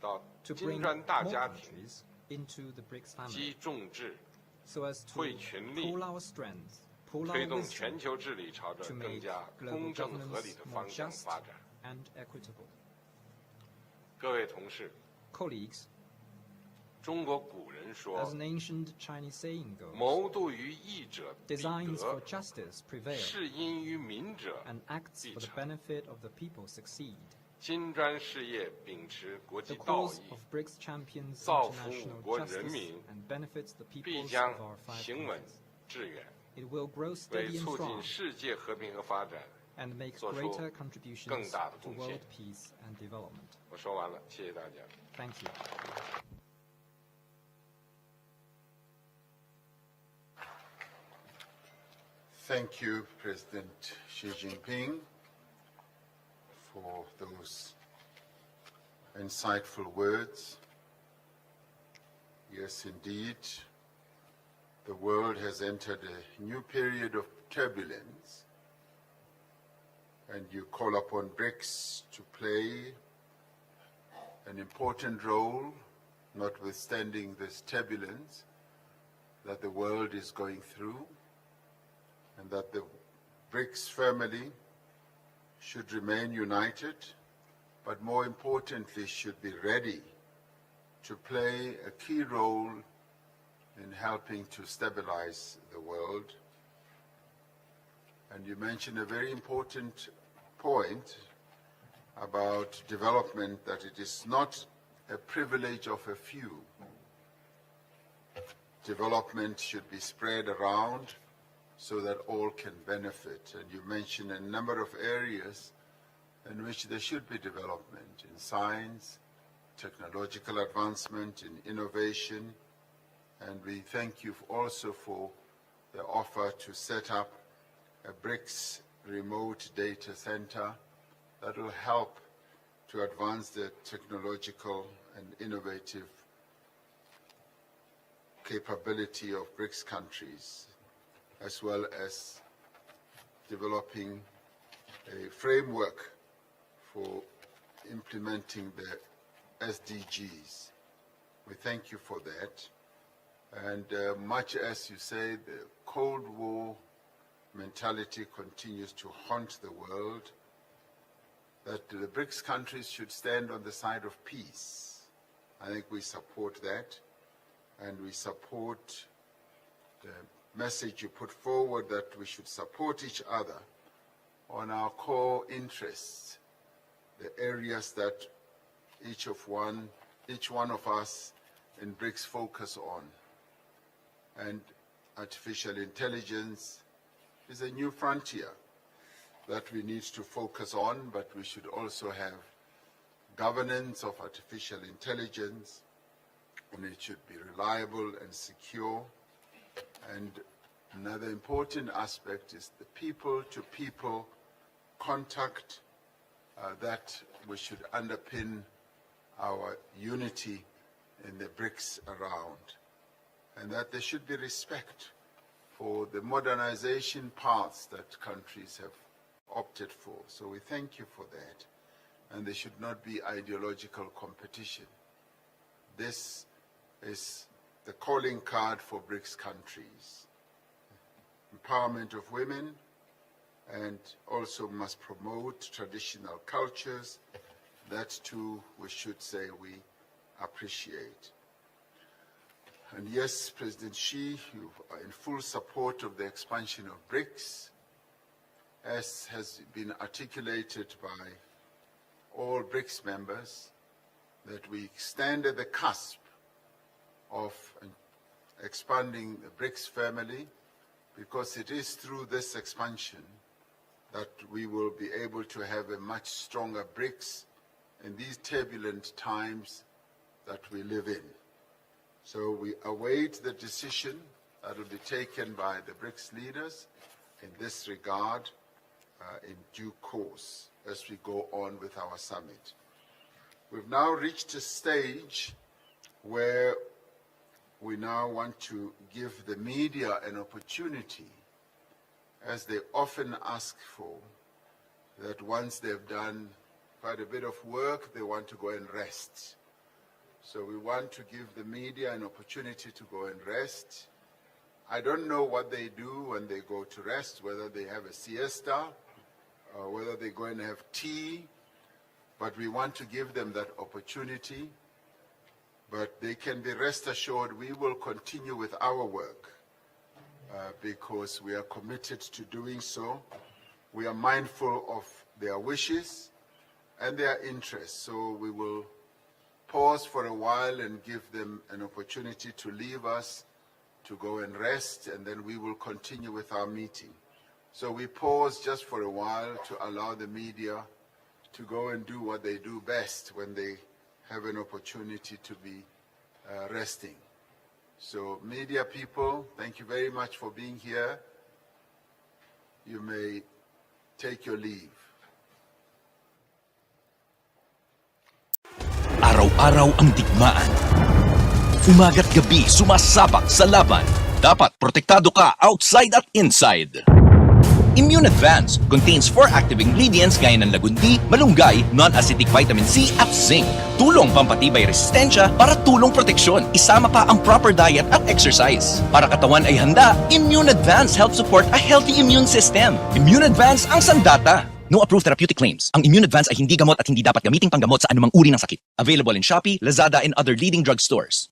到 to 金 bring 砖大 more 家庭， countries into the BRICS 集 family, 众志， so as to 汇群力， pool our strength, pool 推 our 动 wisdom 全球治理朝着 to 更 make 加 global 公正合理 governance 的 more 方向 just 发展。 and equitable. 各位同事， Colleagues, 中国古人 as 说 an ancient Chinese saying：“ goes, 谋度于义者必 designs for 得， justice prevail, 事因于民者 and acts 必 for the 成。” benefit of the people succeed. 金砖事业秉持国 The 际道 cause 义， of BRICS champions 造福 international 我国 justice 人民， and benefits the 必 peoples 将 of our five 行稳 countries. 致远， It will grow 为 steady and 促进 strong 世界和平和发展 and make 做出 greater 更 contributions 大的 to 贡献 world。peace and development. 我说完了，谢谢大家。 Thank you. Thank you, President Xi Jinping, for those insightful words. Yes, indeed, the world has entered a new period of turbulence, and you call upon BRICS to play an important role, notwithstanding this turbulence that the world is going through, and that the BRICS family should remain united, but more importantly should be ready to play a key role in helping to stabilize the world. And you mentioned a very important point about development, that it is not a privilege of a few. Development should be spread around so that all can benefit. And you mentioned a number of areas in which there should be development: in science, technological advancement, in innovation. And we thank you also for the offer to set up a BRICS remote data center that will help to advance the technological and innovative capability of BRICS countries, as well as developing a framework for implementing the SDGs. We thank you for that. And much as you say, the Cold War mentality continues to haunt the world, that the BRICS countries should stand on the side of peace. I think we support that, and we support the message you put forward that we should support each other on our core interests, the areas that each one of us in BRICS focus on. And artificial intelligence is a new frontier that we need to focus on, but we should also have governance of artificial intelligence, and it should be reliable and secure. And another important aspect is the people-to-people contact that we should underpin our unity in the BRICS around, and that there should be respect for the modernization paths that countries have opted for. So we thank you for that. And there should not be ideological competition. This is the calling card for BRICS countries. Empowerment of women, and also must promote traditional cultures. That too, we should say we appreciate. And yes, President Xi, you are in full support of the expansion of BRICS, as has been articulated by all BRICS members, that we stand at the cusp of expanding the BRICS family, because it is through this expansion that we will be able to have a much stronger BRICS in these turbulent times that we live in. So we await the decision that will be taken by the BRICS leaders in this regard in due course as we go on with our summit. We've now reached a stage where we now want to give the media an opportunity, as they often ask for, that once they've done quite a bit of work, they want to go and rest. So we want to give the media an opportunity to go and rest. I don't know what they do when they go to rest, whether they have a siesta, or whether they go and have tea, but we want to give them that opportunity. But they can be rest assured we will continue with our work because we are committed to doing so. We are mindful of their wishes and their interests, so we will pause for a while and give them an opportunity to leave us, to go and rest, and then we will continue with our meeting. So we pause just for a while to allow the media to go and do what they do best when they have an opportunity to be resting. So media people, thank you very much for being here. You may take your leave. Araw-araw ang digmaan. Umaga't gabi sumasabak sa laban. Dapat protektado ka outside at inside. Immune Advance contains 4 active ingredients gaya ng lagundi, malunggay, non-acidic vitamin C at zinc. Tulong pampatibay resistensya para tulong proteksyon. Isama pa ang proper diet at exercise. Para katawan ay handa, Immune Advance helps support a healthy immune system. Immune Advance ang sandata. No approved therapeutic claims. Ang Immune Advance ay hindi gamot at hindi dapat gamiting panggamot sa anumang uri ng sakit. Available in Shopee, Lazada, and other leading drugstores.